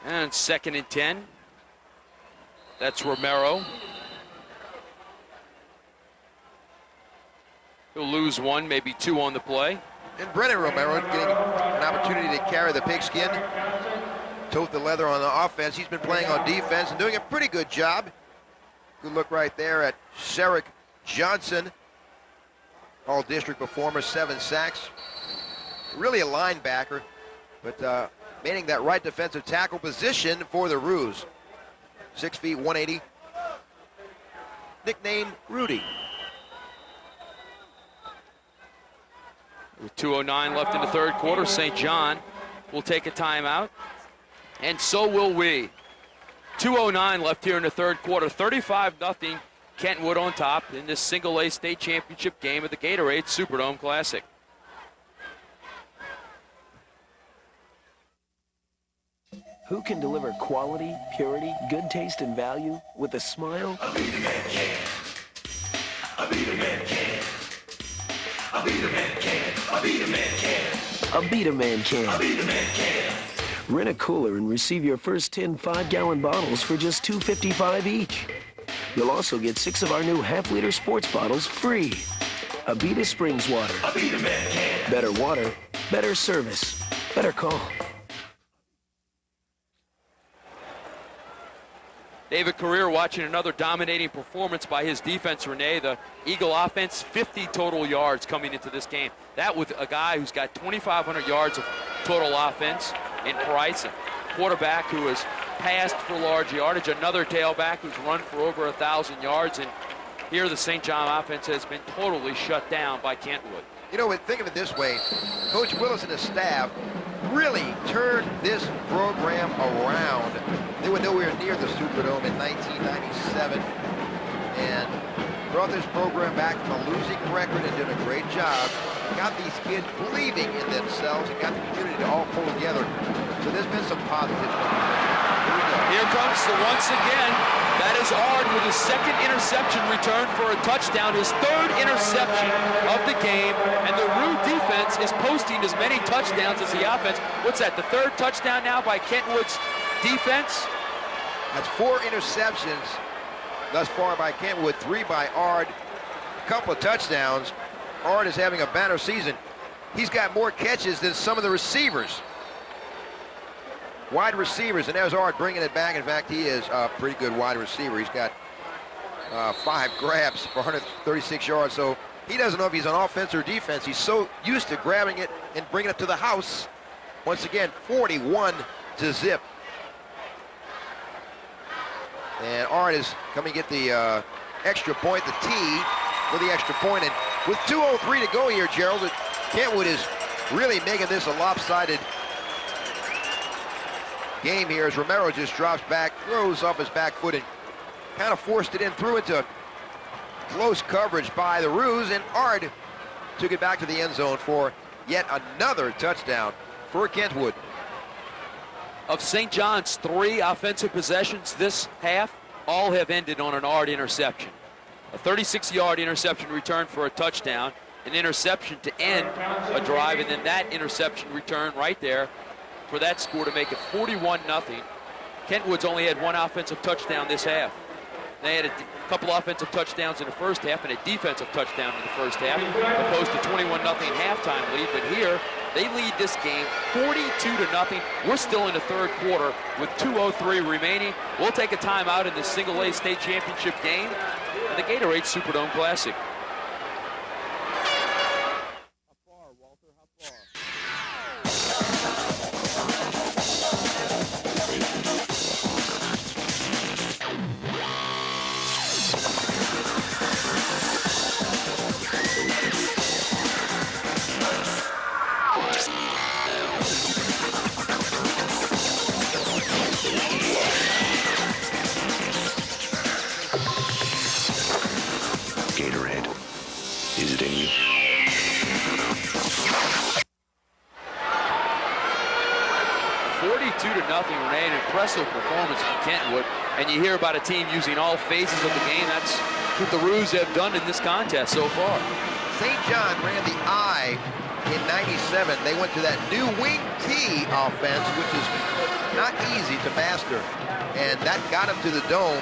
And 2nd and 10. That's Romero. He'll lose 1, maybe 2 on the play. And Brennan Romero getting an opportunity to carry the pigskin, tote the leather on the offense. He's been playing on defense and doing a pretty good job. Good look right there at Sherrick Johnson, all-district performer, 7 sacks. Really a linebacker, but manning that right defensive tackle position for the Roos. 6 feet, 180. Nicknamed Rudy. With 2:09 left in the 3rd quarter, St. John will take a timeout, and so will we. 2:09 left here in the 3rd quarter, 35-0 Kentwood on top in this single-A state championship game at the Gatorade Superdome Classic. Who can deliver quality, purity, good taste, and value with a smile? A Beta Man can. A Beta Man can. A Beta Man can. A Beta Man can. A Beta Man can. A Beta Man can. Rent a cooler and receive your first 10 5-gallon bottles for just $2.55 each. You'll also get 6 of our new half-liter sports bottles free. Abita Springs Water. A Beta Man can. Better water, better service, better call. David Career watching another dominating performance by his defense, Renee. The Eagle offense, 50 total yards coming into this game. That with a guy who's got 2,500 yards of total offense in Price. quarterback who has passed for large yardage, another tailback who's run for over 1,000 yards, and here the St. John offense has been totally shut down by Kentwood. You know, think of it this way. Coach Willis and his staff really turned this program around. They were nowhere near the Superdome in 1997 and brought this program back from a losing record and did a great job. Got these kids believing in themselves and got the community to all pull together. So there's been some positives. Here comes the once again. That is Ard with his second interception return for a touchdown, his third interception of the game, and the Rue defense is posting as many touchdowns as the offense. What's that, the third touchdown now by Kentwood's defense? That's 4 interceptions thus far by Kentwood, 3 by Ard, a couple of touchdowns. Ard is having a banner season. He's got more catches than some of the receivers. Wide receivers, and there's Ard bringing it back. In fact, he is a pretty good wide receiver. He's got 5 grabs for 136 yards, so he doesn't know if he's on offense or defense. He's so used to grabbing it and bringing it to the house. Once again, 41-0. And Ard is coming to get the extra point, the tee for the extra point. And with 2:03 to go here, Gerald, Kentwood is really making this a lopsided game here as Romero just drops back, throws off his back foot, and kind of forced it in, threw into close coverage by the Roos, and Ard took it back to the end zone for yet another touchdown for Kentwood. Of St. John's 3 offensive possessions this half, all have ended on an Ard interception. A 36-yard interception return for a touchdown, an interception to end a drive, and then that interception return right there for that score to make it 41-0. Kentwood's only had 1 offensive touchdown this half. They had a couple offensive touchdowns in the first half and a defensive touchdown in the first half, opposed to 21-0 halftime lead. But here, they lead this game 42-0. We're still in the third quarter with 2:03 remaining. We'll take a timeout in the Single A state championship game and the Gatorade Superdome Classic. Gatorade. Is it in you? Renee, an impressive performance from Kentwood. And you hear about a team using all phases of the game. That's what the Roos have done in this contest so far. St. John ran the I in 97. They went to that new wing T offense, which is not easy to master. And that got them to the dome.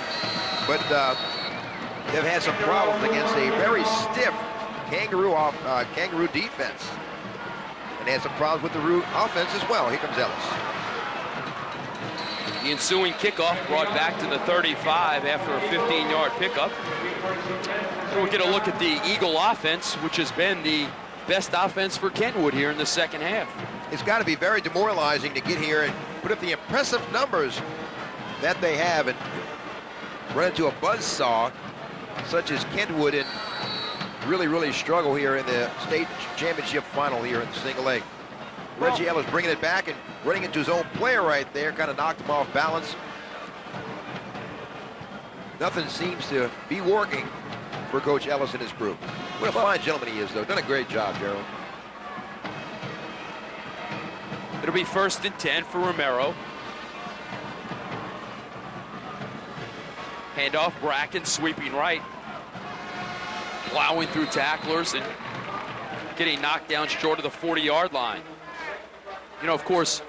But they've had some problems against a very stiff Kangaroo defense. And they had some problems with the Roo offense as well. Here comes Ellis. The ensuing kickoff brought back to the 35 after a 15-yard pickup. We'll get a look at the Eagle offense, which has been the best offense for Kentwood here in the second half. It's got to be very demoralizing to get here and put up the impressive numbers that they have and run into a buzzsaw such as Kentwood and really struggle here in the state championship final here in the single A. Reggie Ellis bringing it back and running into his own player right there, kind of knocked him off balance. Nothing seems to be working for Coach Ellis and his group. What a fine gentleman he is, though. Done a great job, Gerald. It'll be 1st and 10 for Romero. Handoff, Bracken sweeping right. Plowing through tacklers and getting knocked down short of the 40-yard line. You know, of course,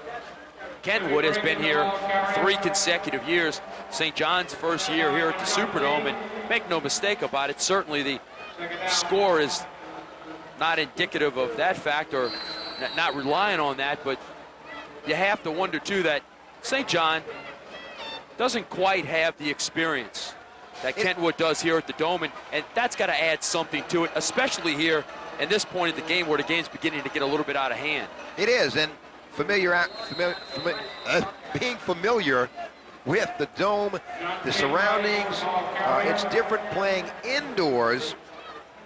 Kentwood has been here 3 consecutive years. St. John's first year here at the Superdome, and make no mistake about it, certainly the score is not indicative of that fact or not relying on that, but you have to wonder, too, that St. John doesn't quite have the experience that Kentwood does here at the Dome, and that's got to add something to it, especially here at this point of the game where the game's beginning to get a little bit out of hand. It is, and being familiar with the dome, the surroundings. It's different playing indoors,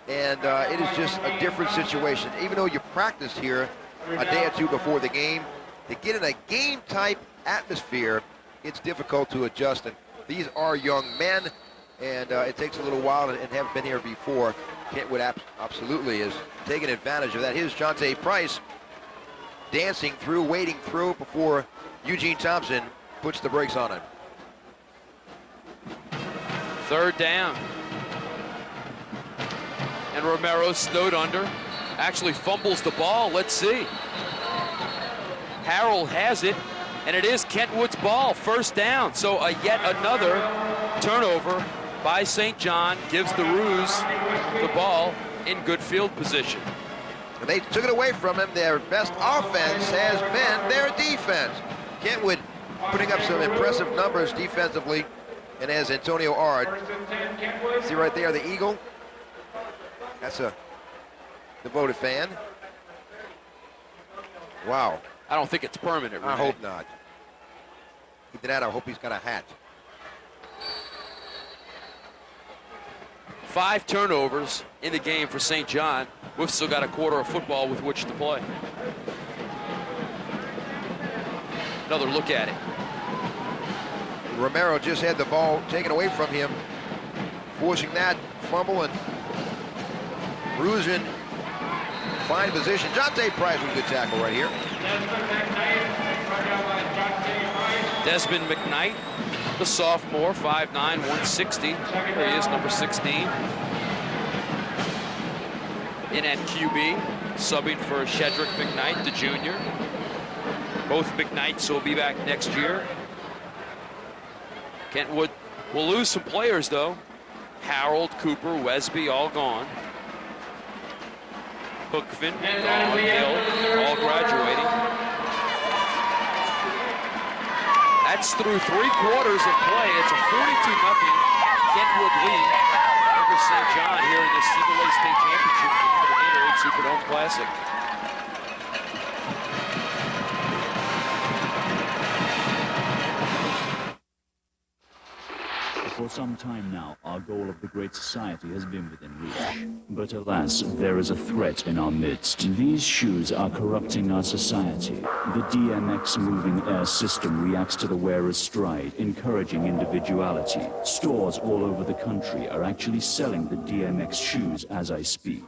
and it is just a different situation. Even though you practice here a day or two before the game, to get in a game-type atmosphere, it's difficult to adjust. And these are young men, and it takes a little while, and haven't been here before. Kentwood absolutely is taking advantage of that. Here's Jonte Price dancing through, wading through before Eugene Thompson puts the brakes on him. 3rd down. And Romero snowed under. Actually fumbles the ball. Let's see. Harold has it, and it is Kentwood's ball. 1st down. So yet another turnover by St. John gives the Roos the ball in good field position. They took it away from him. Their best offense has been their defense. Kentwood putting up some impressive numbers defensively, and as Antonio Ard, see right there, the Eagle. That's a devoted fan. Wow. I don't think it's permanent, Renee. I hope not. Either that, I hope he's got a hat. 5 turnovers in the game for St. John. We've still got a quarter of football with which to play. Another look at it. Romero just had the ball taken away from him, forcing that fumble, and Roos in fine position. Jonte Price with a good tackle right here. Desmond McKnight, the sophomore, 5'9", 160. There he is, number 16. In at QB, subbing for Shedrick McKnight, the junior. Both McKnights will be back next year. Kentwood will lose some players, though. Harold, Cooper, Wesby, all gone. Hookvin, gone, Hill, all graduating. That's through 3 quarters of play. It's a 42-0 Kentwood lead over St. John here in the Single-A State Championship game for the Gatorade Superdome Classic. For some time now, our goal of the Great Society has been within reach. But alas, there is a threat in our midst. These shoes are corrupting our society. The DMX moving air system reacts to the wearer's stride, encouraging individuality. Stores all over the country are actually selling the DMX shoes as I speak.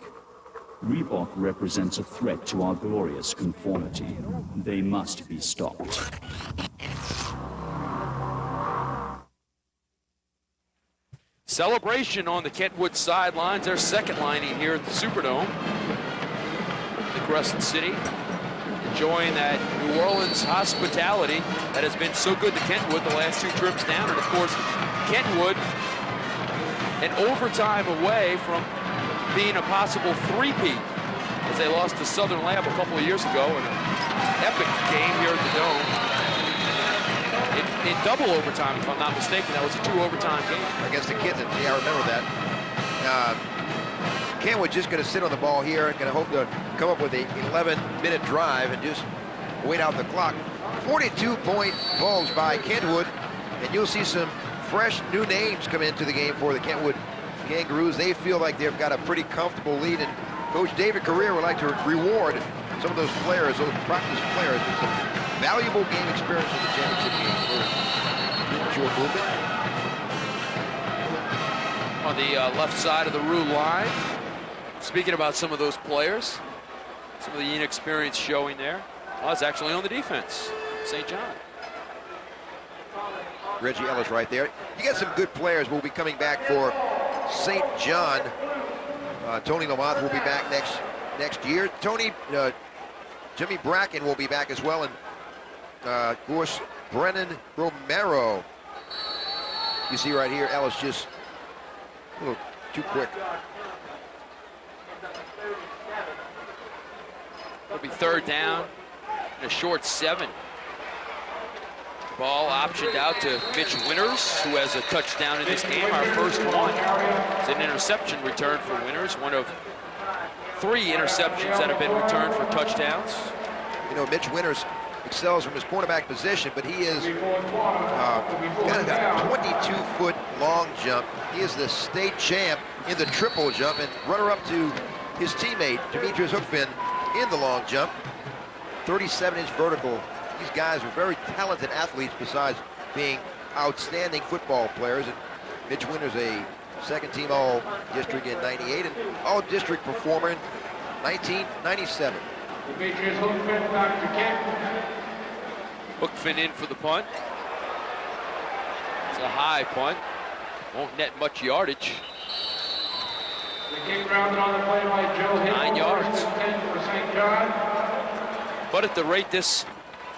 Reebok represents a threat to our glorious conformity. They must be stopped. Celebration on the Kentwood sidelines. Their second lining here at the Superdome. The Crescent City enjoying that New Orleans hospitality that has been so good to Kentwood the last 2 trips down. And of course, Kentwood an overtime away from being a possible 3-peat as they lost to Southern Lab a couple of years ago in an epic game here at the Dome. In double overtime, if I'm not mistaken. That was a 2-overtime game. Against the Kittens, yeah, I remember that. Kentwood just going to sit on the ball here and going to hope to come up with a 11-minute drive and just wait out the clock. 42-point balls by Kentwood, and you'll see some fresh new names come into the game for the Kentwood Kangaroos. They feel like they've got a pretty comfortable lead, and Coach David Carrier would like to reward some of those players, those practice players, with some valuable game experience in the championship game for short movement. On the left side of the Roo line, speaking about some of those players, some of the inexperience showing there. Well, it's actually on the defense, St. John. Reggie Ellis right there. You got some good players who will be coming back for St. John. Tony Lamont will be back next year. Jimmy Bracken will be back as well, and of course, Brennan Romero. You see right here, Ellis just a little too quick. It'll be 3rd down and a short 7. Ball optioned out to Mitch Winters, who has a touchdown in this game, our first one. It's an interception return for Winters, one of 3 interceptions that have been returned for touchdowns. You know, Mitch Winters excels from his cornerback position, but he is got a 22-foot long jump. He is the state champ in the triple jump and runner-up to his teammate, Demetrius Hookfin, in the long jump. 37-inch vertical. These guys are very talented athletes besides being outstanding football players. And Mitch Winter's a second-team All-District in '98 and All-District performer in 1997. Demetrius Hookfin back to Kent. Hookfin in for the punt. It's a high punt. Won't net much yardage. The kick grounded on the play by Joe Hill. 9 yards. 10 for St. John. But at the rate this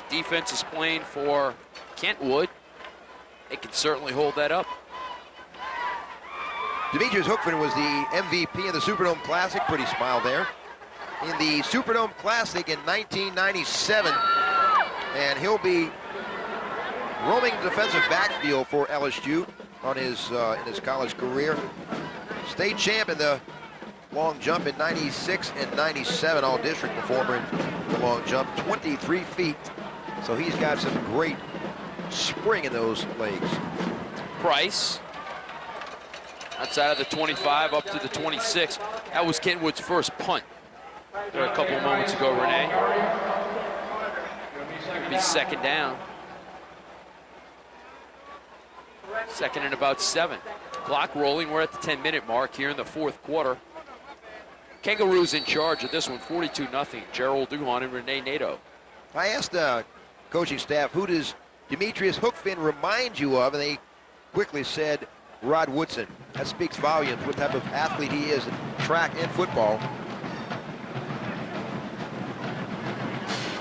defense is playing for Kentwood, they can certainly hold that up. Demetrius Hookfin was the MVP in the Superdome Classic. Pretty smile there. In the Superdome Classic in 1997. And he'll be roaming the defensive backfield for LSU on his in his college career. State champ in the long jump in '96 and '97, all-district performer in the long jump, 23 feet. So he's got some great spring in those legs. Price, outside of the 25 up to the 26. That was Kentwood's first punt there a couple of moments ago, Renee. It'll be second down. Second and about 7. Clock rolling. We're at the 10-minute mark here in the fourth quarter. Kangaroos in charge of this one, 42-0. Gerald Duhon and Renee Nato. I asked the coaching staff, who does Demetrius Hookfin remind you of? And they quickly said Rod Woodson. That speaks volumes what type of athlete he is in track and football.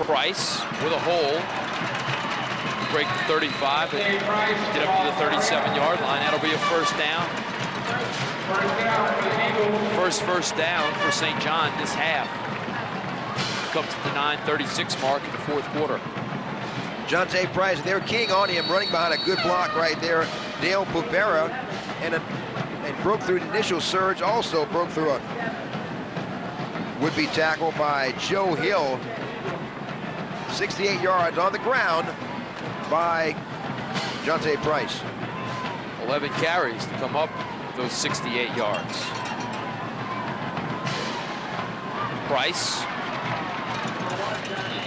Price with a hole. Break the 35 and get up to the 37-yard line. That'll be a first down. First down for St. John this half. Comes to the 9:36 mark in the fourth quarter. Jonte Price, their king on him, running behind a good block right there. Dale Pupera, and broke through the initial surge. Also broke through a would-be tackle by Joe Hill. 68 yards on the ground by Jonte Price. 11 carries to come up with those 68 yards. Price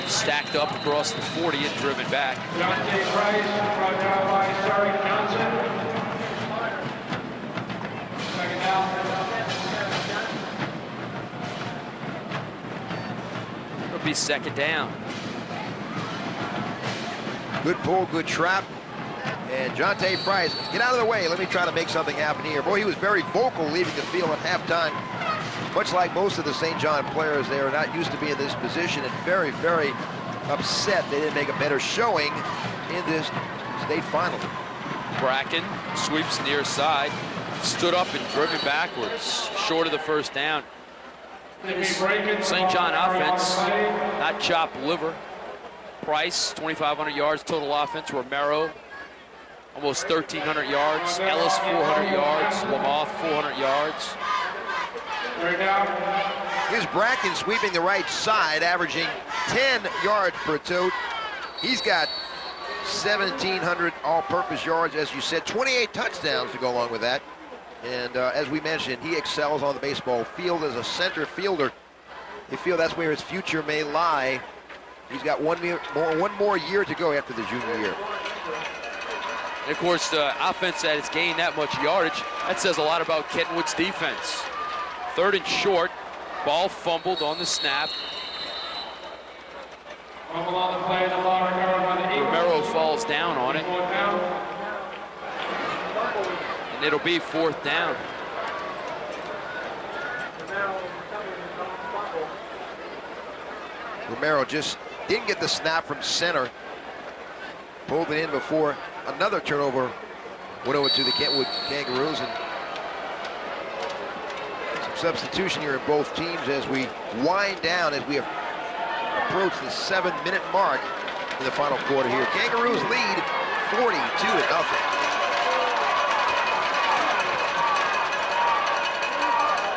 stacked up across the 40 and driven back. Jonte Price, brought down by Sarek Johnson. Second down. It'll be second down. Good pull, good trap. And Jonte Price, get out of the way. Let me try to make something happen here. Boy, he was very vocal leaving the field at halftime. Much like most of the St. John players, they are not used to be in this position and very, very upset they didn't make a better showing in this state final. Bracken sweeps near side, stood up and driven backwards, short of the first down. St. John offense, not chopped liver. Price, 2,500 yards total offense. Romero, almost 1,300 yards. Ellis, 400 yards. Lamoth, 400 yards. Here's Bracken sweeping the right side, averaging 10 yards per tote. He's got 1,700 all-purpose yards, as you said, 28 touchdowns to go along with that. And as we mentioned, he excels on the baseball field as a center fielder. They feel that's where his future may lie. He's got one more year to go after the junior year. And of course, the offense that has gained that much yardage, that says a lot about Kentwood's defense. Third and short, ball fumbled on the snap. Romero falls down on it. And it'll be fourth down. Romero just didn't get the snap from center. Pulled it in before another turnover went over to the Kentwood Kangaroos. And some substitution here in both teams as we wind down, as we approach the 7-minute mark in the final quarter here. Kangaroos lead 42-0.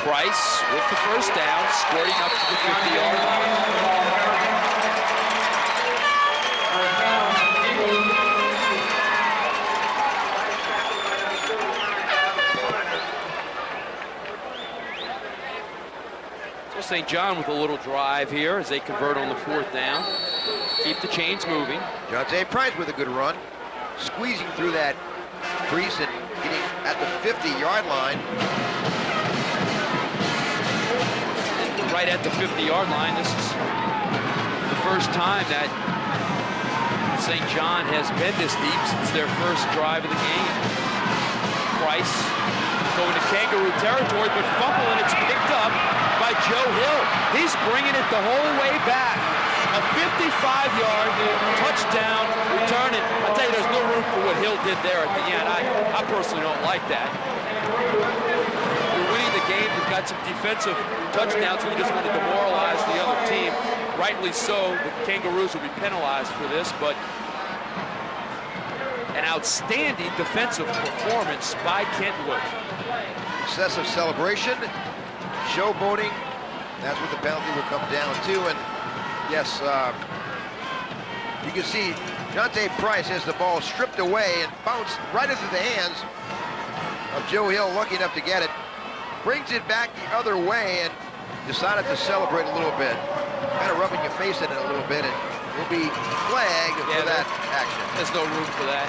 Price with the first down, squirting up to the 50-yard line. St. John with a little drive here as they convert on the 4th down. Keep the chains moving. Jonte Price with a good run, squeezing through that crease and getting at the 50-yard line. And right at the 50-yard line, this is the first time that St. John has been this deep since their first drive of the game. Price going to Kangaroo territory, but fumbling. It's picked up by Joe Hill. He's bringing it the whole way back. A 55-yard touchdown return. And I'll tell you, there's no room for what Hill did there at the end. I personally don't like that. You're winning the game. You've got some defensive touchdowns, and you just want to demoralize the other team. Rightly so, the Kangaroos will be penalized for this, but an outstanding defensive performance by Kentwood. Excessive celebration, showboating. That's what the penalty will come down to. And yes, you can see Jonte Price has the ball stripped away and bounced right into the hands of Joe Hill, lucky enough to get it. Brings it back the other way and decided to celebrate a little bit. Kind of rubbing your face in it a little bit, and will be flagged for that action. There's no room for that.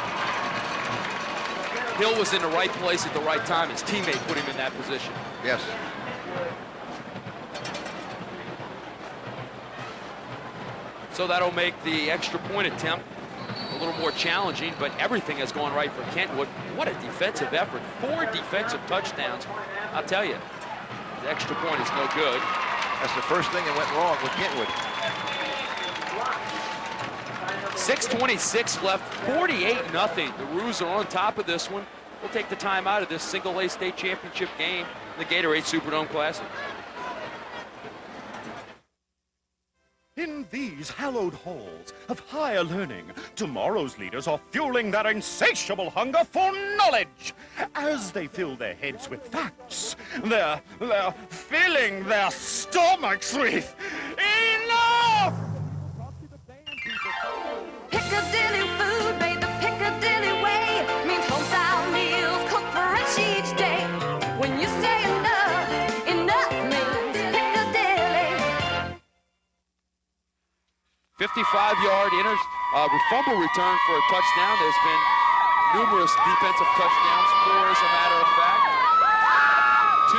Hill was in the right place at the right time. His teammate put him in that position. Yes. So that'll make the extra point attempt a little more challenging, but everything has gone right for Kentwood. What a defensive effort. 4 defensive touchdowns. I'll tell you, the extra point is no good. That's the first thing that went wrong with Kentwood. 6:26 left, 48-0. The Roos are on top of this one. We'll take the time out of this single-A state championship game, the Gatorade Superdome Classic. In these hallowed halls of higher learning, tomorrow's leaders are fueling their insatiable hunger for knowledge. As they fill their heads with facts, they're filling their stomachs with enough! Piccadilly food made the Piccadilly way means home-style meals cooked fresh each day. When you say enough, enough means Piccadilly. 55-yard fumble return for a touchdown. There's been numerous defensive touchdowns, 4 as a matter of fact. 2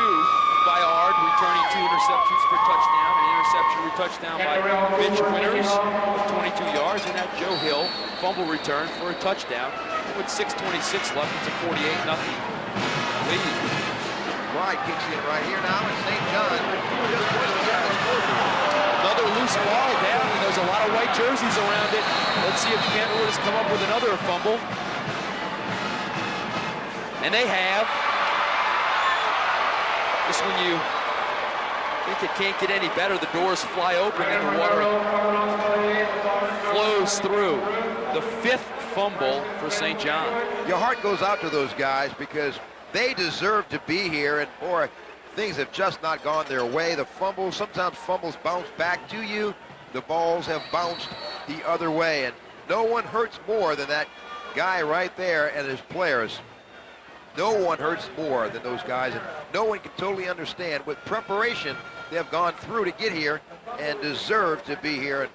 by Ard, returning 2 interceptions for touchdown. An interception touchdown by Mitch Winters of 22 yards, and that Joe Hill fumble return for a touchdown. With 6:26 left, it's a 48-0 lead. Clyde kicks in right here now, and St. John just pushed the scoreboard. Another loose ball down, and there's a lot of white jerseys around it. Let's see if Kentwood has come up with another fumble. And they have. Just when you think it can't get any better, the doors fly open and the water flows through. The 5th fumble for St. John. Your heart goes out to those guys because they deserve to be here, and boy, things have just not gone their way. The fumbles, sometimes fumbles bounce back to you. The balls have bounced the other way, and no one hurts more than that guy right there and his players. No one hurts more than those guys, and no one can totally understand what preparation they have gone through to get here and deserve to be here and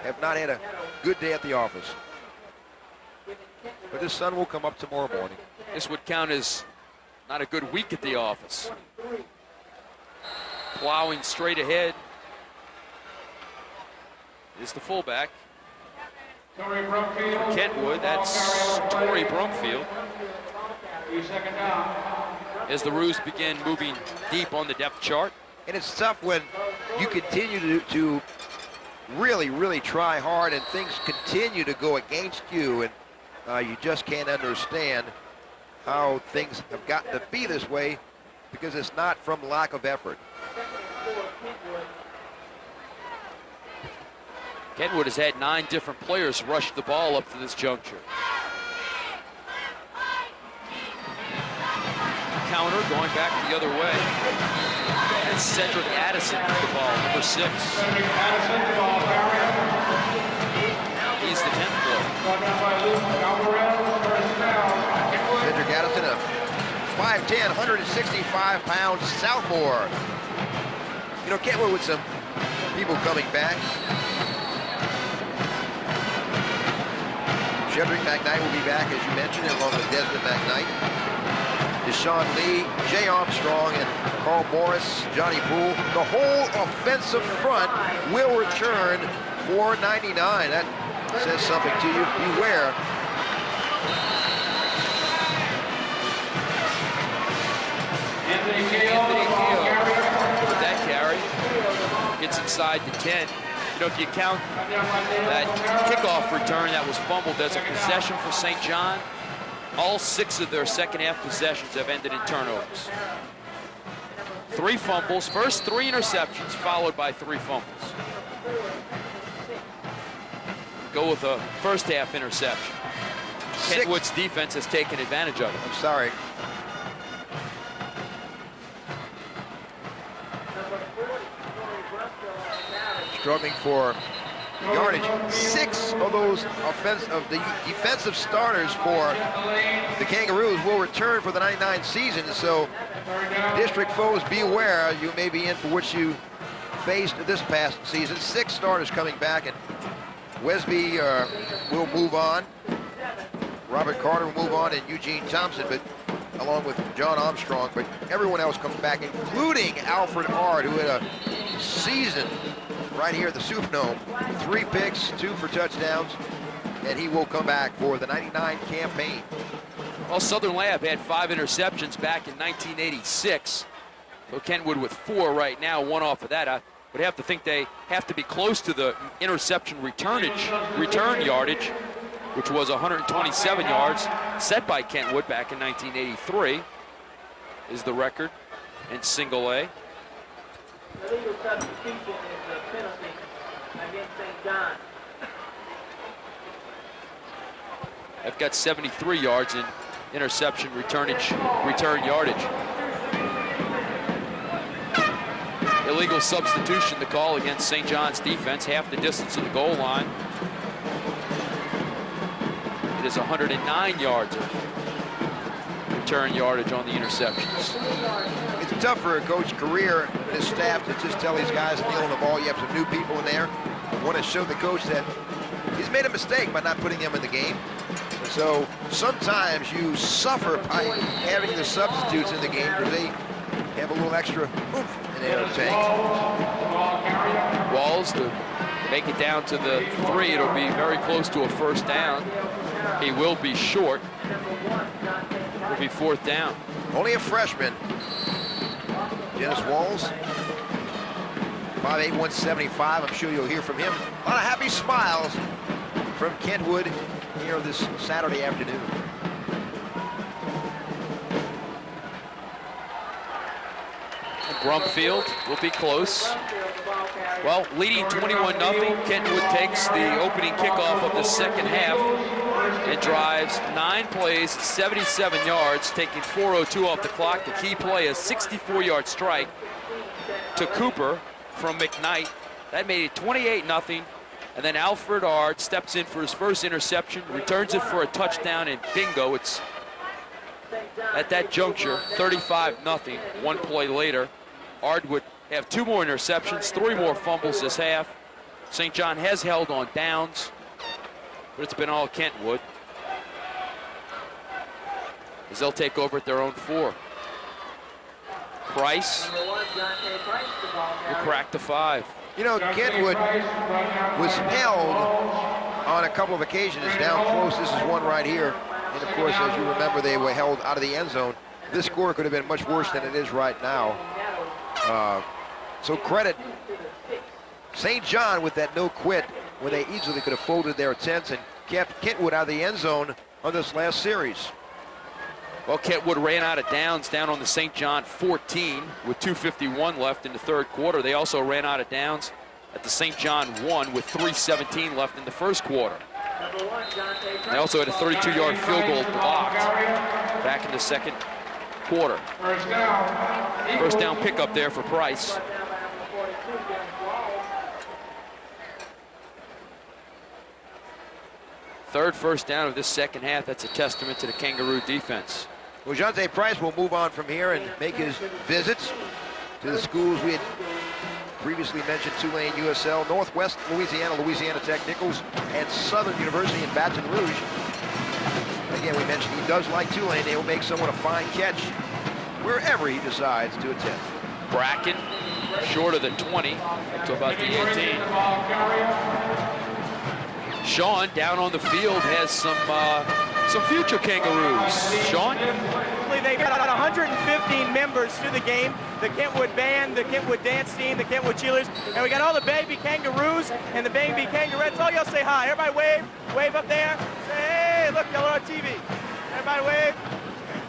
have not had a good day at the office. But the sun will come up tomorrow morning. This would count as not a good week at the office. Plowing straight ahead is the fullback. For Kentwood, that's Torrey Brumfield. As the Roos begin moving deep on the depth chart. And it's tough when you continue to really, really try hard and things continue to go against you, and you just can't understand how things have gotten to be this way, because it's not from lack of effort. Kentwood has had 9 different players rush the ball up to this juncture. Counter going back the other way. And Cedric Addison with the ball, number 6. He's the 10th player. Cedric Addison, a 5'10", 165-pound sophomore. You know, Kentwood with some people coming back. Shedrick McKnight will be back, as you mentioned, along with Desmond McKnight. Deshaun Lee, Jay Armstrong, and Carl Morris, Johnny Poole. The whole offensive front will return for 99. That says something to you. Beware. Anthony Keogh with that carry gets inside the 10. You know, if you count that kickoff return that was fumbled as a possession for St. John, all 6 of their second half possessions have ended in turnovers. 3 fumbles, first 3 interceptions, followed by 3 fumbles. Go with a first half interception. Kentwood's defense has taken advantage of it. I'm sorry. Struggling for yardage. 6 of those defensive starters for the Kangaroos will return for the 99 season. So district foes, beware. You may be in for what you faced this past season. 6 starters coming back, and Wesby will move on. Robert Carter will move on, and Eugene Thompson, but along with John Armstrong. But everyone else comes back, including Alfred Ard, who had a season right here at the Superdome. 3 picks, 2 for touchdowns, and he will come back for the 99 campaign. Well, Southern Lab had 5 interceptions back in 1986. So Kentwood with 4 right now, 1 off of that. I would have to think they have to be close to the interception return yardage, which was 127 yards set by Kentwood back in 1983, is the record in single A. Illegal substitution is a penalty against St. John. I've got 73 yards in interception return yardage. Illegal substitution, the call against St. John's defense, half the distance of the goal line. It is 109 yards of return yardage on the interceptions. It's tough for a coach career and his staff to just tell these guys to kneel on the ball. You have some new people in there. I want to show the coach that he's made a mistake by not putting them in the game. So sometimes you suffer by having the substitutes in the game because they have a little extra oomph in their tank. Walls to make it down to the 3. It'll be very close to a first down. He will be short. It'll be 4th down. Only a freshman. Dennis Walls, 5'8", 175. I'm sure you'll hear from him. A lot of happy smiles from Kentwood here this Saturday afternoon. Brumfield will be close. Well, leading 21-0, Kentwood takes the opening kickoff of the second half and drives 9 plays, 77 yards, taking 4:02 off the clock. The key play, a 64-yard strike to Cooper from McKnight. That made it 28-0. And then Alfred Ard steps in for his first interception, returns it for a touchdown, and bingo, it's at that juncture, 35-0. 1 play later, Ard would have 2 more interceptions, 3 more fumbles this half. St. John has held on downs, but it's been all Kentwood, as they'll take over at their own 4. Price will crack the 5. You know, Kentwood was held on a couple of occasions down close. This is one right here. And of course, as you remember, they were held out of the end zone. This score could have been much worse than it is right now. So credit St. John with that no quit when they easily could have folded their tents and kept Kentwood out of the end zone on this last series. Well, Kentwood ran out of downs down on the St. John 14 with 2:51 left in the 3rd quarter. They also ran out of downs at the St. John 1 with 3:17 left in the 1st quarter. They also had a 32-yard field goal blocked back in the 2nd quarter. First down pickup there for Price. Third first down of this second half. That's a testament to the Kangaroo defense. Well, Jonte Price will move on from here and make his visits to the schools we had previously mentioned Tulane, USL, Northwest Louisiana, Louisiana Tech, Nichols, and Southern University in Baton Rouge. Again, we mentioned he does like Tulane. He'll make someone a fine catch wherever he decides to attend. Bracken, short of the 20, to about the 18. Sean down on the field has some future Kangaroos. Sean? They've got 115 members to the game. The Kentwood band, the Kentwood dance team, the Kentwood cheerleaders, and we got all the baby Kangaroos and the baby Kangarettes. All y'all say hi. Everybody wave up there. Say, hey, look, y'all are on TV. Everybody wave.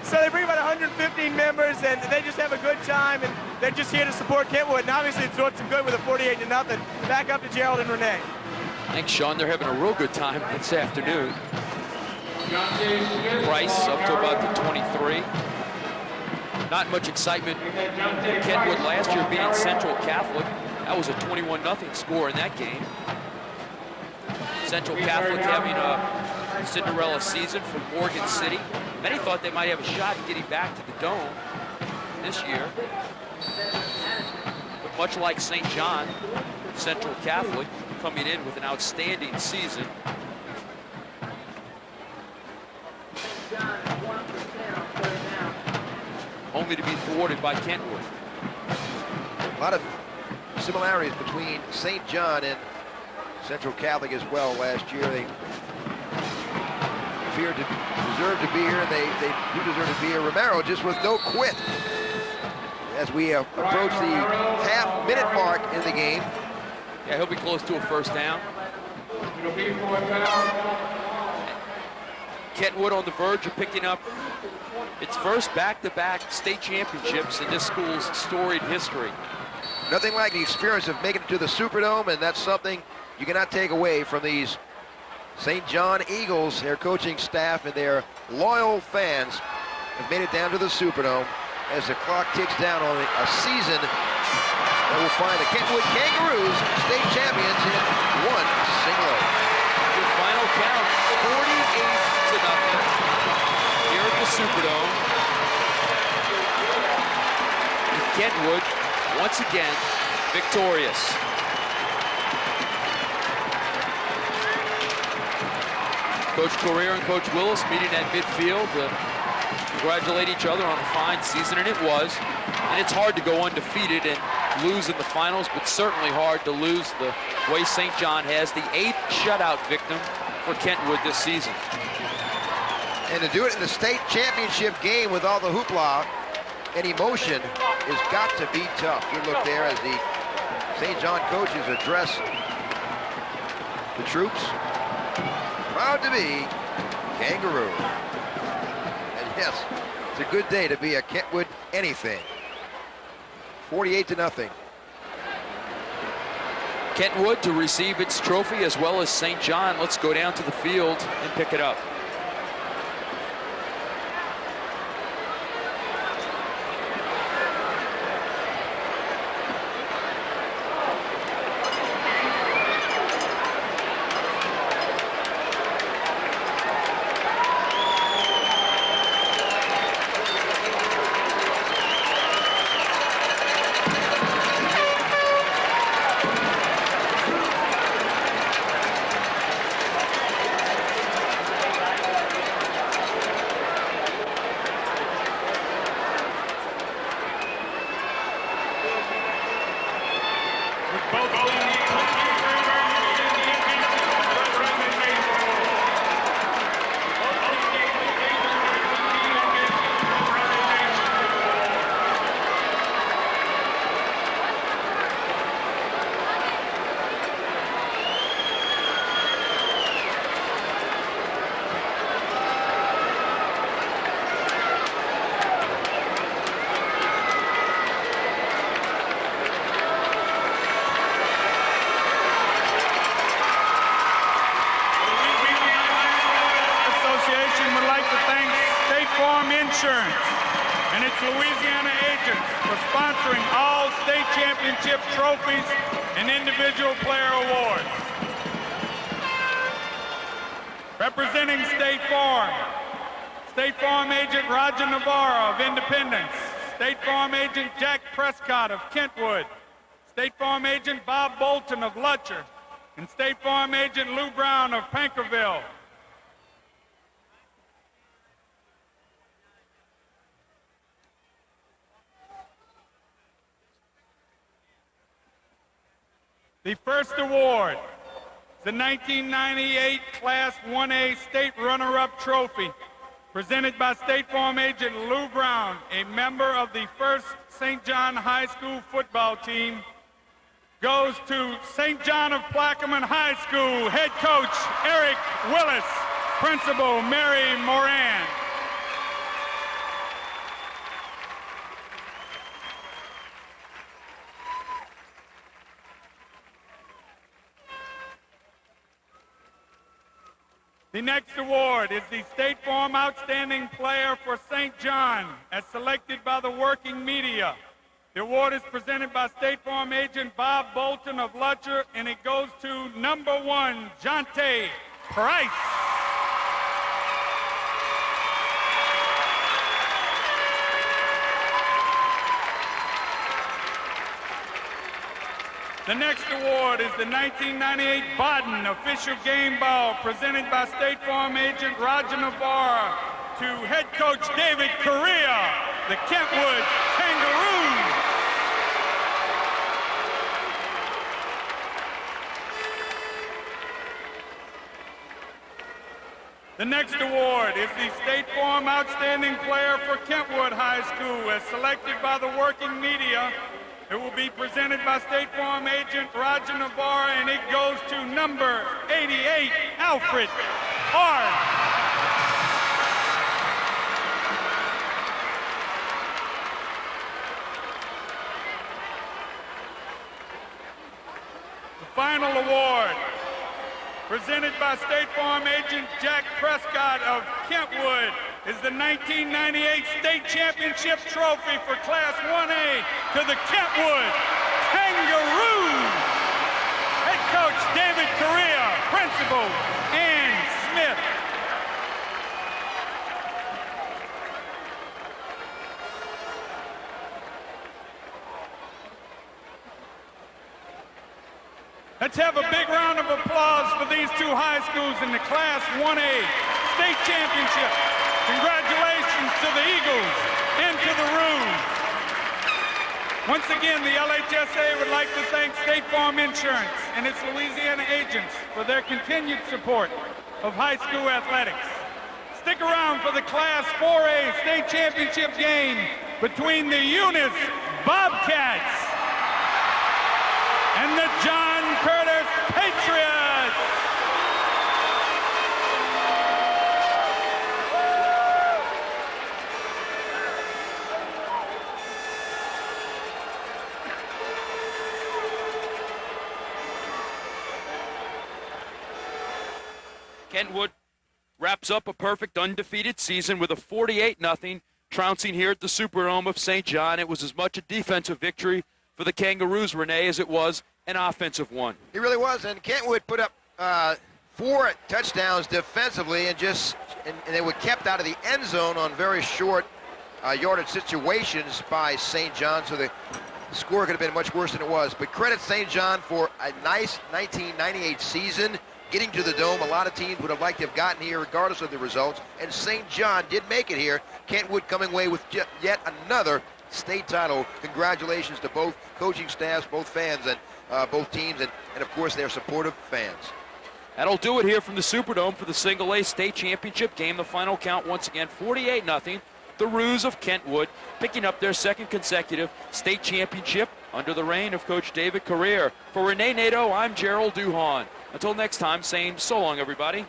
So they bring about 115 members, and they just have a good time, and they're just here to support Kentwood. And obviously it's doing some good with a 48-0. Back up to Gerald and Renee. Thanks, Sean. They're having a real good time this afternoon. Price up to about the 23. Not much excitement in Kentwood last year beating Central Catholic. That was a 21-0 score in that game. Central Catholic having a Cinderella season from Morgan City. Many thought they might have a shot at getting back to the Dome this year. But much like St. John, Central Catholic coming in with an outstanding season. Only to be thwarted by Kentwood. A lot of similarities between St. John and Central Catholic as well. Last year they appeared to deserve to be here, and they do deserve to be here. Romero just with no quit as we approach the half-minute mark in the game. Yeah, he'll be close to a first down. Kentwood on the verge of picking up its first back-to-back state championships in this school's storied history. Nothing like the experience of making it to the Superdome, and that's something you cannot take away from these St. John Eagles. Their coaching staff and their loyal fans have made it down to the Superdome as the clock ticks down on a season that will find the Kentwood Kangaroos state champions in one single. Your final count, 48-0 here at the Superdome. With Kentwood once again victorious. Coach Correa and Coach Willis meeting at midfield to congratulate each other on a fine season, and it was. And it's hard to go undefeated and lose in the finals, but certainly hard to lose the way St. John has, the 8th shutout victim for Kentwood this season. And to do it in the state championship game with all the hoopla and emotion has got to be tough. Good look there as the St. John coaches address the troops. Proud to be Kangaroo. And yes, it's a good day to be a Kentwood anything. 48-0. Kentwood to receive its trophy as well as St. John. Let's go down to the field and pick it up. And its Louisiana agents for sponsoring all state championship trophies and individual player awards. Representing State Farm agent Roger Navarro of Independence, State Farm agent Jack Prescott of Kentwood, State Farm Agent Bob Bolton of Lutcher, and State Farm Agent Lou Brown of Pankerville. The first award is the 1998 Class 1A State Runner-Up Trophy, presented by State Farm Agent Lou Brown, a member of the first St. John High School football team, goes to St. John of Plaquemine High School, head coach Eric Willis, principal Mary Moran. The next award is the State Farm Outstanding Player for St. John, as selected by the working media. The award is presented by State Farm Agent Bob Bolton of Lutcher, and it goes to number 1, Jonte Price. The next award is the 1998 Baden Official Game Ball, presented by State Farm Agent Roger Navarre to head coach David Correa, the Kentwood Kangaroos. The next award is the State Farm Outstanding Player for Kentwood High School, as selected by the working media. It will be presented by State Farm Agent Roger Navarre, and it goes to number 88, Alfred Ard. The final award, presented by State Farm Agent Jack Prescott of Kentwood, is the 1998 State Championship Trophy for Class 1A to the Kentwood Kangaroos. Head coach David Correa, principal Ann Smith. Let's have a big round of applause for these two high schools in the Class 1A State Championship. Congratulations to the Eagles and to the Roos. Once again, the LHSAA would like to thank State Farm Insurance and its Louisiana agents for their continued support of high school athletics. Stick around for the Class 4A State Championship game between the Eunice Bobcats and the John Curtis Patriots. Kentwood wraps up a perfect undefeated season with a 48-0 trouncing here at the Superdome of St. John. It was as much a defensive victory for the Kangaroos, Renee, as it was an offensive one. He really was, and Kentwood put up 4 touchdowns defensively, and they were kept out of the end zone on very short yardage situations by St. John, so the score could have been much worse than it was. But credit St. John for a nice 1998 season, getting to the Dome. A lot of teams would have liked to have gotten here regardless of the results, and St. John did make it here. Kentwood coming away with yet another state title. Congratulations to both coaching staffs, both fans, and both teams, and of course their supportive fans. That'll do it here from the Superdome for the Single A State Championship game. The final count once again, 48-0. The Roos of Kentwood picking up their second consecutive state championship under the reign of Coach David Correa. For Renee Nato, I'm Gerald Duhon. Until next time, saying so long, everybody.